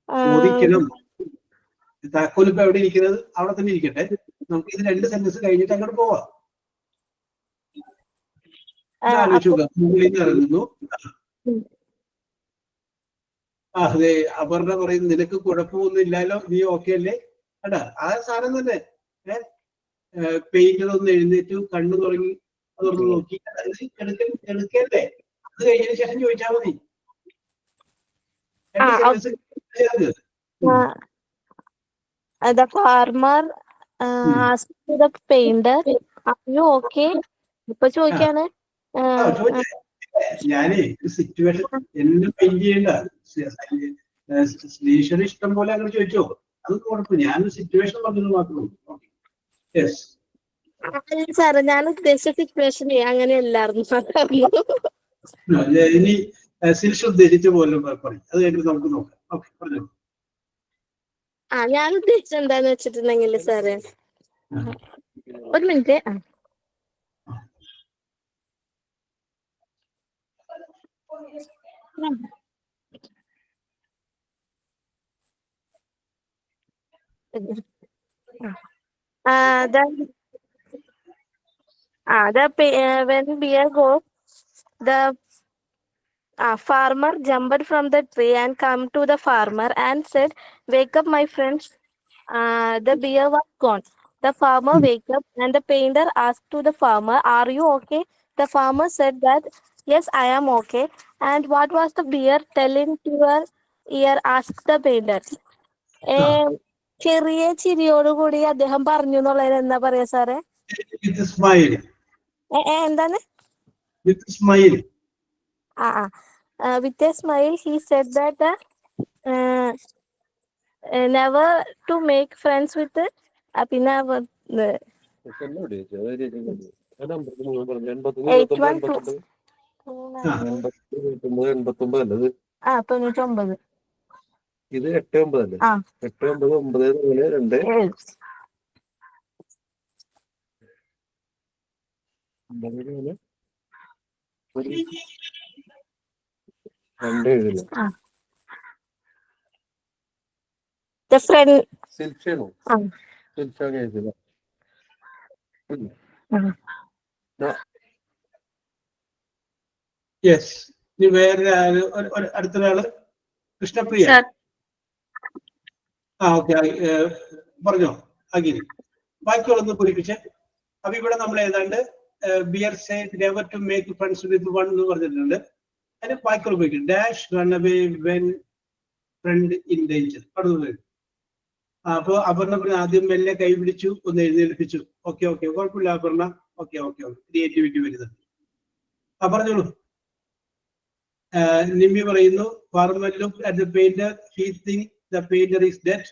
ചോദിക്കണം. താക്കോൽ ഇപ്പൊ എവിടെ ഇരിക്കുന്നത്? അവിടെ തന്നെ ഇരിക്കട്ടെ. നമുക്ക് ഇത് 2 സെന്റൻസ് കഴിഞ്ഞിട്ട് അങ്ങോട്ട് പോവാം. ആലോചിക്കുക. മുകളിൽ നിന്ന് ഇറങ്ങുന്നു. അതെ, അപർണ പറയുന്നു നിനക്ക് കുഴപ്പമൊന്നും ഇല്ലല്ലോ, നീ ഓക്കെ അല്ലേ? അടാ ആ സാധനം തന്നെ. പെയിന്റർ ഒന്ന് എഴുന്നേറ്റു, കണ്ണു തുടങ്ങി, അതൊന്ന് നോക്കി, എടുക്കല്ലേ? അത് കഴിഞ്ഞതിന് ശേഷം ചോദിച്ചാൽ മതി. The farmer asked the painter, "Are you okay?" ഇപ്പൊ ചോദിക്കാണ്. ഞാനേ സിറ്റുവേഷൻ എന്നെ പെയിന്റ് ചെയ്യണ്ട. ശ്രീശ്വര ഇഷ്ടം പോലെ അങ്ങനെ ചോദിച്ചോ, അത് കുഴപ്പം. ഞാനൊരു സിറ്റുവേഷൻ പറഞ്ഞത് മാത്രമേ ഉള്ളൂ. സാറ് ഞാൻ ഉദ്ദേശിച്ച സിറ്റുവേഷൻ അങ്ങനെയല്ലായിരുന്നു. ഇനി സിൽഷ ഉദ്ദേശിച്ച പോലെ പറയും. അത് കഴിഞ്ഞിട്ട് നമുക്ക് നോക്കാം. ഓക്കെ, പറഞ്ഞോ. ഞാൻ ഉദ്ദേശിച്ചത് എന്താന്ന് വെച്ചിട്ടുണ്ടെങ്കിൽ സാറ്, ഒരു minute. When bear goes, the farmer jumped from the tree and come to the farmer and said, "Wake up, my friends." The bear was gone. The farmer wake up and the painter asked to the farmer, "Are you okay?" The farmer said that, "Yes, I am okay." And what was the bear telling to your ear? Asked the painter. ചെറിയ ചിരിയോടുകൂടി അദ്ദേഹം പറഞ്ഞു എന്നുള്ളതിന് എന്താ പറയാ സാറേ? എന്താണ്? With a smile. With a smile, he said that never to make friends with it. പിന്നെ 99. ഇത് 89 അല്ലേ? 89 9 സിൽക്ഷയാണോ? സിൽക്ഷ യെസ്. ഇനി വേറെ അടുത്തൊരാള് കൃഷ്ണപ്രിയ. ഓക്കെ, പറഞ്ഞോ അഖിൽ. ബാക്കിയുള്ളൊന്ന് പൂരിപ്പിച്ചേ. അപ്പൊ ഇവിടെ നമ്മൾ ഏതാണ്ട് bear said never to make friends with one എന്ന് പറഞ്ഞിട്ടുണ്ട്. അതിന് ബാക്കിയുള്ള ഉപയോഗിക്കും. Dash run away when friend in danger. അടുത്തത് അപ്പൊ അപർണ ആദ്യം മെല്ലെ കൈ പിടിച്ചു, ഒന്ന് എഴുന്നേൽപ്പിച്ചു. ഓക്കെ ഓക്കെ, കുഴപ്പമില്ല Aparna. Okay okay okay, creativity വരുന്നുണ്ട്. പറഞ്ഞോളൂ. നിമ്മി പറയുന്നു, farmer looked at the painter. He thinks the painter is dead.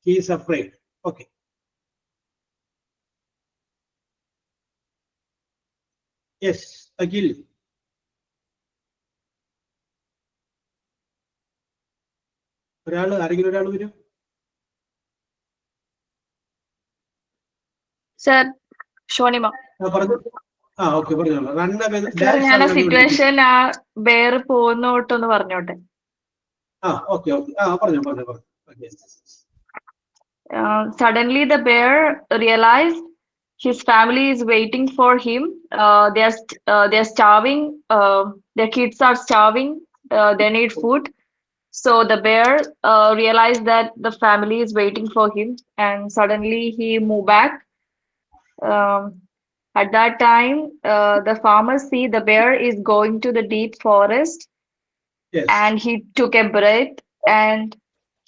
He is afraid. Okay. Yes, Akhil. ആരെങ്കിലും ഒരാൾ വരും. സർ, ഷോണിമ. പറഞ്ഞു. ഓക്കെ, പറഞ്ഞോളൂ. ഞാൻ സിറ്റുവേഷൻ ബെയർ പോകുന്നോട്ടൊന്ന് പറഞ്ഞോട്ടെ. ഓക്കെ ഓക്കെ, പറഞ്ഞു. Suddenly the bear realized his family is waiting for him. They're starving. Their kids are starving. They need food. So the bear realized that the family is waiting for him, and suddenly he moved back. At that time, the farmers see the bear is going to the deep forest. Yes. And he took a breath and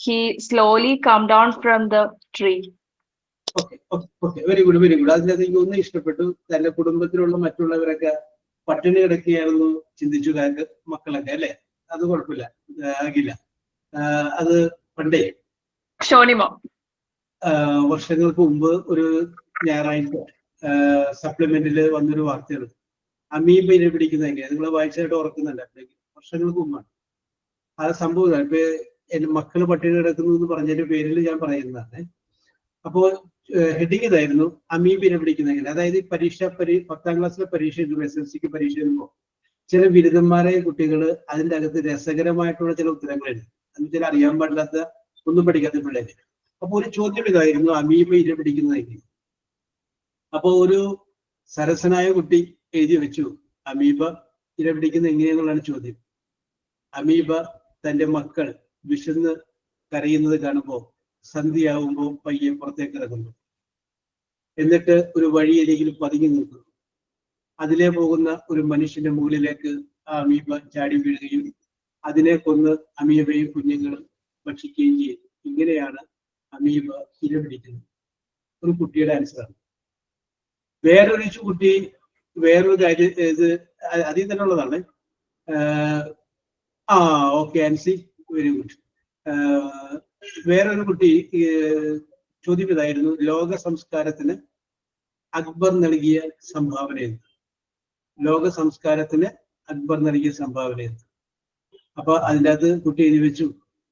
he slowly come down from the tree. Okay okay very good very good. അതിൻ്റെ എനിക്ക് ഒന്നും ഇഷ്ടപ്പെട്ടു. തന്റെ കുടുംബത്തിലുള്ള മറ്റുള്ളവരൊക്കെ പട്ടിണി കിടക്കുകയാണെന്ന് ചിന്തിച്ചു മക്കളൊക്കെ അല്ലെ. അത് കുഴപ്പമില്ല, ആകില്ല. അത് പണ്ടേ വർഷങ്ങൾക്ക് മുമ്പ് ഒരു ഞായറാഴ്ച സപ്ലിമെന്റിൽ വന്നൊരു വാർത്തയാണ്. അമീബ ഇര പിടിക്കുന്ന എങ്ങനെ നിങ്ങൾ വായിച്ചായിട്ട് ഓർക്കുന്നുണ്ട്. വർഷങ്ങൾക്ക് മുമ്പാണ് ആ സംഭവം. ഇപ്പൊ എന്റെ മക്കള് പട്ടിണി കിടക്കുന്നു എന്ന് പറഞ്ഞതിന്റെ പേരിൽ ഞാൻ പറയുന്നതാണ്. അപ്പോ ഹെഡിങ് ഇതായിരുന്നു, അമീബ ഇര പിടിക്കുന്ന എങ്ങനെ. അതായത് 10ാം ക്ലാസ്സിലെ പരീക്ഷ SSLCക്ക് പരീക്ഷ എഴുതുമ്പോൾ ചില ബിരുദന്മാരായ കുട്ടികൾ അതിൻ്റെ അകത്ത് രസകരമായിട്ടുള്ള ചില ഉത്തരങ്ങൾ എഴുതി. എന്നുവെച്ചാൽ അറിയാൻ പാടില്ലാത്ത ഒന്നും പഠിക്കാത്ത പിള്ളേര്. അപ്പൊ ഒരു ചോദ്യം ഇതായിരുന്നു, അമീബ ഇര പിടിക്കുന്നതെങ്കിൽ. അപ്പൊ ഒരു സരസനായ കുട്ടി എഴുതി വെച്ചു, അമീബ ഇര പിടിക്കുന്നത് എങ്ങനെയെന്നുള്ളതാണ് ചോദ്യം. അമീബ തന്റെ മക്കൾ വിശന്ന് കരയുന്നത് കാണുമ്പോൾ സന്ധ്യയാവുമ്പോൾ പയ്യെ പുറത്തേക്ക് ഇറങ്ങുന്നു. എന്നിട്ട് ഒരു വഴിയരികിൽ പതുങ്ങി നിൽക്കുന്നു. അതിലേ പോകുന്ന ഒരു മനുഷ്യന്റെ മുകളിലേക്ക് ആ അമീബ ചാടി വീഴുകയും അതിനെ കൊന്ന് അമീബയും കുഞ്ഞുങ്ങളും ഭക്ഷിക്കുകയും ചെയ്യും. ഇങ്ങനെയാണ് അമീബ ഇര പിടിക്കുന്നത്. ഒരു കുട്ടിയുടെ ആൻസറാണ്. വേറൊരു കുട്ടി വേറൊരു കാര്യം ഇത് അതിൽ തന്നെ ഉള്ളതാണ്. Okay Ancy, very good. വേറൊരു കുട്ടി ചോദ്യം ഇതായിരുന്നു, ലോക സംസ്കാരത്തിന് അക്ബർ നൽകിയ സംഭാവന എന്ത്? ലോക സംസ്കാരത്തിന് അക്ബർ നൽകിയ സംഭാവന എന്ത്? അപ്പൊ അതിൻ്റെ അകത്ത് കുട്ടി എഴുതി വെച്ചു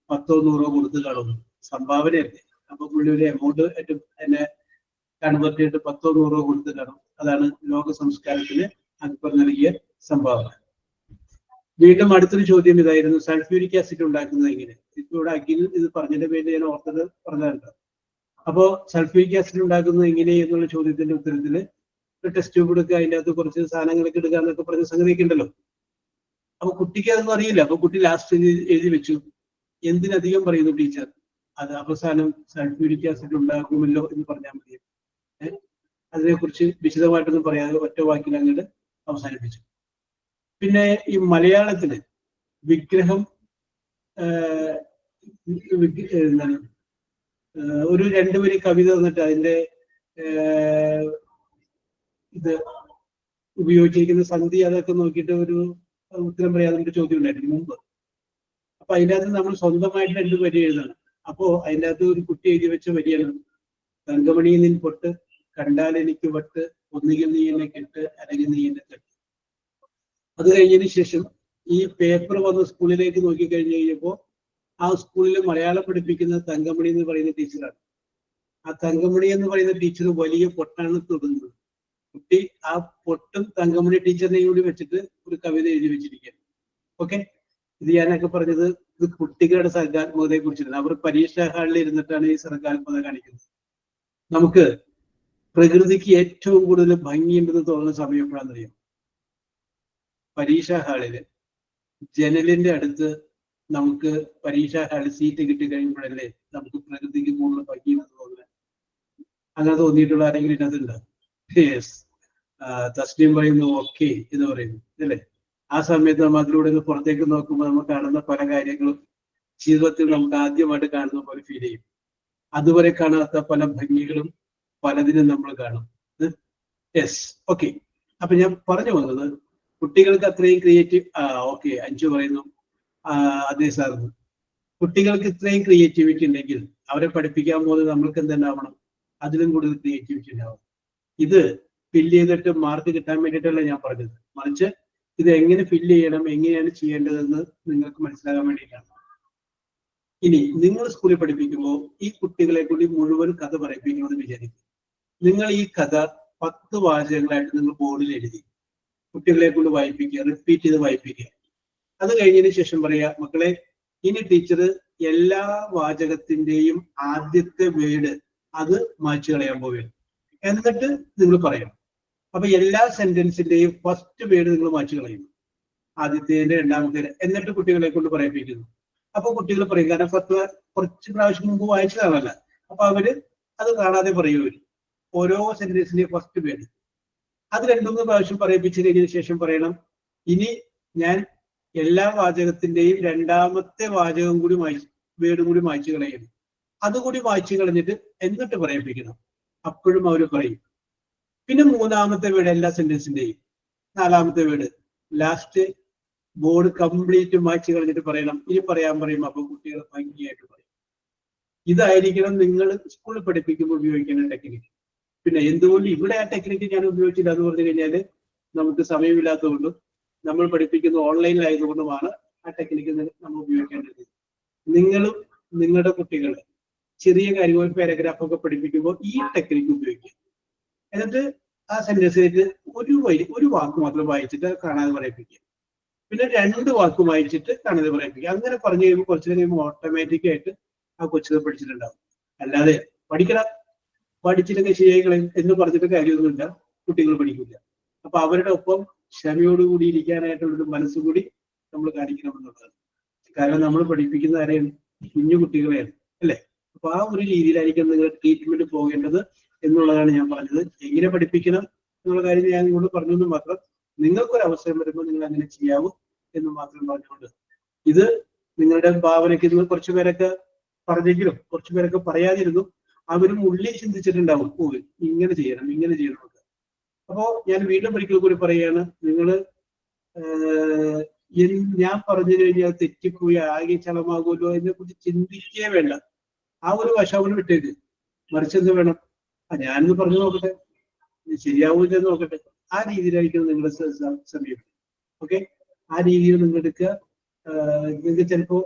10 or 100 കൊടുത്ത് കാണുന്നു. സംഭാവനയല്ലേ. അപ്പൊ പുള്ളി ഒരു എമൗണ്ട് എന്നെ കൺവേർട്ട് ചെയ്തിട്ട് 10 or 100 കൊടുത്ത് കാണും. അതാണ് ലോക സംസ്കാരത്തിന് അക്ബർ നൽകിയ സംഭാവന. വീണ്ടും അടുത്തൊരു ചോദ്യം ഇതായിരുന്നു, സൾഫ്യൂരിക് ആസിഡ് ഉണ്ടാക്കുന്നത് എങ്ങനെ? ഇവിടെ അഖിൽ ഇത് പറഞ്ഞതിന്റെ പേരിൽ ഞാൻ ഓർത്തത് പറഞ്ഞതുണ്ട്. അപ്പോ സൾഫ്യൂരിക് ആസിഡ് ഉണ്ടാക്കുന്നത് എങ്ങനെ എന്നുള്ള ചോദ്യത്തിന്റെ ഉത്തരത്തില് ഒരു ടെസ്റ്റ് ട്യൂബ് എടുക്കുക, അതിൻ്റെ അകത്ത് കുറച്ച് സാധനങ്ങളൊക്കെ എടുക്കുക എന്നൊക്കെ പറഞ്ഞ സംഗതിയൊക്കെ ഉണ്ടല്ലോ. അപ്പൊ കുട്ടിക്ക് അതൊന്നും അറിയില്ല. അപ്പൊ കുട്ടി ലാസ്റ്റ് എഴുതി വെച്ചു, എന്തിനധികം പറയുന്നു ടീച്ചർ, അത് അവസാനം സൾഫ്യൂരിക് ആസിഡ് ഉണ്ടാകുമല്ലോ എന്ന് പറഞ്ഞാൽ മതി. അതിനെക്കുറിച്ച് വിശദമായിട്ടൊന്നും പറയാതെ ഒറ്റ വാക്കിൽ അങ്ങോട്ട് അവസാനിപ്പിച്ചു. പിന്നെ ഈ മലയാളത്തില് വിഗ്രഹം എന്താണ് ഒരു 2 വരി കവിത തന്നിട്ട് അതിന്റെ ഇത് ഉപയോഗിച്ചിരിക്കുന്ന സന്ധി അതൊക്കെ നോക്കിയിട്ട് ഒരു ഉത്തരം പറയാതെ ചോദ്യം ഉണ്ടായിരുന്നു മുമ്പ്. അപ്പൊ അതിൻ്റെ അകത്ത് നമ്മൾ സ്വന്തമായിട്ട് 2 വരി എഴുതണം. അപ്പോ അതിൻ്റെ അകത്ത് ഒരു കുട്ടി എഴുതി വെച്ച വരിയാണ്, തങ്കമണി നിൻ പൊട്ട് കണ്ടാൽ എനിക്ക് വട്ട്, ഒന്നുകിൽ നീ എന്നെ കെട്ട് അല്ലെങ്കിൽ നീ എന്നെ കെട്ട്. അത് കഴിഞ്ഞതിന് ശേഷം ഈ പേപ്പർ വന്ന് സ്കൂളിലേക്ക് നോക്കി കഴിഞ്ഞപ്പോൾ ആ സ്കൂളിൽ മലയാളം പഠിപ്പിക്കുന്ന തങ്കമണി എന്ന് പറയുന്ന ടീച്ചറാണ്. ആ തങ്കമണി എന്ന് പറയുന്ന ടീച്ചർ വലിയ പൊട്ടാണ് തൊടുന്നത്. കുട്ടി ആ പൊട്ടും തങ്കമണി ടീച്ചറിനെയും കൂടി വെച്ചിട്ട് ഒരു കവിത എഴുതി വെച്ചിരിക്കുകയാണ്. ഓക്കെ, ഇത് ഞാനൊക്കെ പറഞ്ഞത് ഇത് കുട്ടികളുടെ സർഗാത്മകതയെ കുറിച്ചിട്ടാണ്. അവർ പരീക്ഷാ ഹാളിൽ ഇരുന്നിട്ടാണ് ഈ സർഗാത്മകത കാണിക്കുന്നത്. നമുക്ക് പ്രകൃതിക്ക് ഏറ്റവും കൂടുതൽ ഭംഗിയുണ്ടെന്ന് തോന്നുന്ന സമയം എപ്പോഴാണെന്നറിയാം? പരീക്ഷാ ഹാളില് ജനലിന്റെ അടുത്ത് നമുക്ക് പരീക്ഷാ ഹാളിൽ സീറ്റ് കിട്ടി കഴിയുമ്പോഴല്ലേ നമുക്ക് പ്രകൃതിക്ക് കൂടുതൽ ഭംഗിയെന്ന് തോന്നുന്നത്. അങ്ങനെ തോന്നിയിട്ടുള്ള ആരെങ്കിലും ഇതിനകത്തുണ്ട്? യെസ്, തസ്ലീം പറയുന്നു ഓക്കെ എന്ന് പറയുന്നു അല്ലേ. ആ സമയത്ത് നമ്മൾ അതിലൂടെ പുറത്തേക്ക് നോക്കുമ്പോൾ നമ്മൾ കാണുന്ന പല കാര്യങ്ങളും ജീവിതത്തിൽ നമുക്ക് ആദ്യമായിട്ട് കാണുന്ന പോലെ ഫീൽ ചെയ്യും. അതുവരെ കാണാത്ത പല ഭംഗികളും പലതിനും നമ്മൾ കാണും. Yes, okay. അപ്പൊ ഞാൻ പറഞ്ഞു വന്നത് കുട്ടികൾക്ക് അത്രയും ക്രിയേറ്റീവ്. ഓക്കെ, അഞ്ചു പറയുന്നു അതേ സാറിന്. കുട്ടികൾക്ക് ഇത്രയും ക്രിയേറ്റിവിറ്റി ഉണ്ടെങ്കിൽ അവരെ പഠിപ്പിക്കാൻ പോകുന്നത് നമ്മൾക്ക് എന്തുണ്ടാവണം? അതിലും കൂടുതൽ ക്രിയേറ്റിവിറ്റി ഉണ്ടാവണം. ഇത് ഫില്ല് ചെയ്തിട്ട് മാർക്ക് കിട്ടാൻ വേണ്ടിയിട്ടല്ല ഞാൻ പറഞ്ഞത്, മറിച്ച് ഇത് എങ്ങനെ ഫില്ല് ചെയ്യണം, എങ്ങനെയാണ് ചെയ്യേണ്ടതെന്ന് നിങ്ങൾക്ക് മനസ്സിലാകാൻ വേണ്ടിയിട്ടാണ്. ഇനി നിങ്ങൾ സ്കൂളിൽ പഠിപ്പിക്കുമ്പോൾ ഈ കുട്ടികളെ കൂടി മുഴുവൻ കഥ പറയിപ്പിക്കണമെന്ന് വിചാരിക്കും. നിങ്ങൾ ഈ കഥ 10 വാചകങ്ങളായിട്ട് നിങ്ങൾ ബോർഡിൽ എഴുതി കുട്ടികളെ കൊണ്ട് വായിപ്പിക്കുക, റിപ്പീറ്റ് ചെയ്ത് വായിപ്പിക്കുക. അത് കഴിഞ്ഞതിന് ശേഷം പറയാ, മക്കളെ ഇനി ടീച്ചർ എല്ലാ വാചകത്തിന്റെയും ആദ്യത്തെ വേർഡ് അത് മായ്ച്ചു കളയാൻ പോവുകയാണ്. എന്നിട്ട് നിങ്ങൾ പറയണം. അപ്പൊ എല്ലാ സെന്റൻസിന്റെയും ഫസ്റ്റ് വേർഡ് നിങ്ങൾ മായ്ച്ചു കളയുന്നു, ആദ്യത്തേന്റെ രണ്ടാമത്തേന്. എന്നിട്ട് കുട്ടികളെ കൊണ്ട് പറയിപ്പിക്കുന്നു. അപ്പൊ കുട്ടികൾ പറയും, കാരണം കുറച്ച് പ്രാവശ്യം മുമ്പ് വായിച്ചതാണല്ല. അപ്പൊ അവര് അത് കാണാതെ പറയുമവര് ഓരോ സെന്റൻസിന്റെയും ഫസ്റ്റ് വേർഡ്. അത് 2-3 പ്രാവശ്യം പറയിപ്പിച്ചു കഴിഞ്ഞതിന് ശേഷം പറയണം, ഇനി ഞാൻ എല്ലാ വാചകത്തിന്റെയും രണ്ടാമത്തെ വാചകം കൂടി വേർഡ് കൂടി മായ്ച്ചു കളയണം. അതുകൂടി മായ്ച്ചു കളഞ്ഞിട്ട് എന്നിട്ട് പറയിപ്പിക്കണം. അപ്പോഴും അവർ പറയും. പിന്നെ മൂന്നാമത്തെ വേർഡ് എല്ലാ സെന്റൻസിന്റെയും, നാലാമത്തെ വേർഡ് ലാസ്റ്റ് ബോർഡ് കംപ്ലീറ്റ് മായ്ച്ചു കളഞ്ഞിട്ട് പറയണം. ഇനി പറയാൻ പറയും. അപ്പൊ കുട്ടികൾ ഭംഗിയായിട്ട് പറയും. ഇതായിരിക്കണം നിങ്ങൾ സ്കൂളിൽ പഠിപ്പിക്കുമ്പോൾ ഉപയോഗിക്കേണ്ട ടെക്നിക്ക്. പിന്നെ എന്തുകൊണ്ട് ഇവിടെ ആ ടെക്നിക്ക് ഞാൻ ഉപയോഗിച്ചില്ല എന്ന് പറഞ്ഞു കഴിഞ്ഞാൽ നമുക്ക് സമയമില്ലാത്തതുകൊണ്ടും നമ്മൾ പഠിപ്പിക്കുന്ന ഓൺലൈനിലായതുകൊണ്ടുമാണ് ആ ടെക്നിക്ക് നമ്മൾ ഉപയോഗിക്കേണ്ടത്. നിങ്ങളും നിങ്ങളുടെ കുട്ടികളെ ചെറിയ കാര്യങ്ങൾ പാരഗ്രാഫ് ഒക്കെ പഠിപ്പിക്കുമ്പോൾ ഈ ടെക്നിക്ക് ഉപയോഗിക്കുക. എന്നിട്ട് ആ സെന്റൻസിലേക്ക് ഒരു വാക്ക് മാത്രം വായിച്ചിട്ട് കാണാതെ പറയിപ്പിക്കുക. പിന്നെ 2 വാക്ക് വായിച്ചിട്ട് കാണാതെ പറയിപ്പിക്കുക. അങ്ങനെ പറഞ്ഞു കഴിയുമ്പോൾ കുറച്ചു കഴിയുമ്പോൾ ഓട്ടോമാറ്റിക് ആയിട്ട് ആ കൊച്ചുകൾ പഠിച്ചിട്ടുണ്ടാവും. അല്ലാതെ പഠിച്ചില്ലെങ്കിൽ ശരിയായി കളയും എന്ന് പറഞ്ഞിട്ട് കാര്യമൊന്നുമില്ല, കുട്ടികൾ പഠിക്കില്ല. അപ്പൊ അവരുടെ ഒപ്പം ക്ഷമയോടുകൂടി ഇരിക്കാനായിട്ടുള്ളൊരു മനസ്സുകൂടി നമ്മൾ കാണിക്കണമെന്നുള്ളതാണ്. കാരണം നമ്മൾ പഠിപ്പിക്കുന്ന ആരെയാണ്? കുഞ്ഞു കുട്ടികളെയാണ്, അല്ലെ? അപ്പൊ ആ ഒരു രീതിയിലായിരിക്കും നിങ്ങൾ ട്രീറ്റ്മെന്റ് പോകേണ്ടത് എന്നുള്ളതാണ് ഞാൻ പറഞ്ഞത്. എങ്ങനെ പഠിപ്പിക്കണം എന്നുള്ള കാര്യം ഞാൻ നിങ്ങളോട് പറഞ്ഞെന്ന് മാത്രം. നിങ്ങൾക്കൊരു അവസരം വരുമ്പോൾ നിങ്ങൾ അങ്ങനെ ചെയ്യാവൂ എന്ന് മാത്രം പറഞ്ഞുകൊണ്ട്, ഇത് നിങ്ങളുടെ ഭാവനയ്ക്ക് നിങ്ങൾ കുറച്ചു പേരൊക്കെ പറഞ്ഞെങ്കിലും കുറച്ചു പേരൊക്കെ പറയാതിരുന്നു. അവരും ഉള്ളിൽ ചിന്തിച്ചിട്ടുണ്ടാവും, ഓ ഇങ്ങനെ ചെയ്യണം ഇങ്ങനെ ചെയ്യണം. അപ്പോ ഞാൻ വീണ്ടും ഒരിക്കൽ കൂടി പറയുകയാണ്, നിങ്ങള് ഞാൻ പറഞ്ഞു കഴിഞ്ഞാൽ തെറ്റിപ്പോയി ആകെ ചളമാകുമല്ലോ അതിനെ കുറിച്ച് ചിന്തിക്കേ വേണ്ട. ആ ഒരു വശം വിട്ടേക്ക്. മറിച്ച് എന്ത് വേണം, ഞാനൊന്ന് പറഞ്ഞു നോക്കട്ടെ, ശരിയാവൂലെന്ന് നോക്കട്ടെ. ആ രീതിയിലായിരിക്കും നിങ്ങളുടെ സമീപനം. ഓക്കെ, ആ രീതിയിൽ നിങ്ങൾ എടുക്കുക. നിങ്ങൾക്ക് ചിലപ്പോ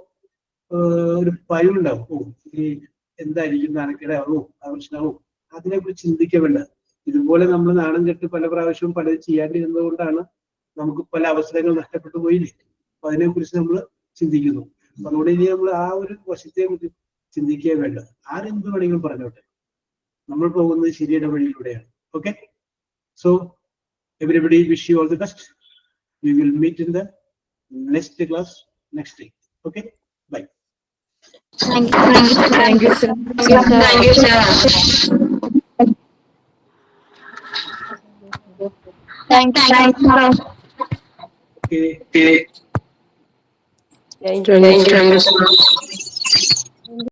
ഒരു ഭയം ഉണ്ടാവും, ഓ ഈ എന്തായിരിക്കും നാണക്കേടാവോ ആവശ്യമാവോ, അതിനെക്കുറിച്ച് ചിന്തിക്കാൻ വേണ്ട. ഇതുപോലെ നമ്മൾ നാണം കെട്ട് പല പ്രാവശ്യവും പലത് ചെയ്യാണ്ടിരുന്നത് കൊണ്ടാണ് നമുക്ക് പല അവസരങ്ങൾ നഷ്ടപ്പെട്ടു പോയില്ലേ. അപ്പൊ അതിനെക്കുറിച്ച് നമ്മൾ ചിന്തിക്കുന്നു. അതുകൊണ്ട് ഇനി നമ്മൾ ആ ഒരു വശത്തെ കുറിച്ച് ചിന്തിക്കുക വേണ്ട. ആരെന്ത് വേണമെങ്കിലും പറഞ്ഞോട്ടെ, നമ്മൾ പോകുന്നത് ശരിയുടെ വഴിയിലൂടെയാണ്. Okay, so everybody wish you all the best. We will meet in the next class next day. Okay, bye. Thank you, sir. Thank you, sir. Thank you. Okay. Thank you.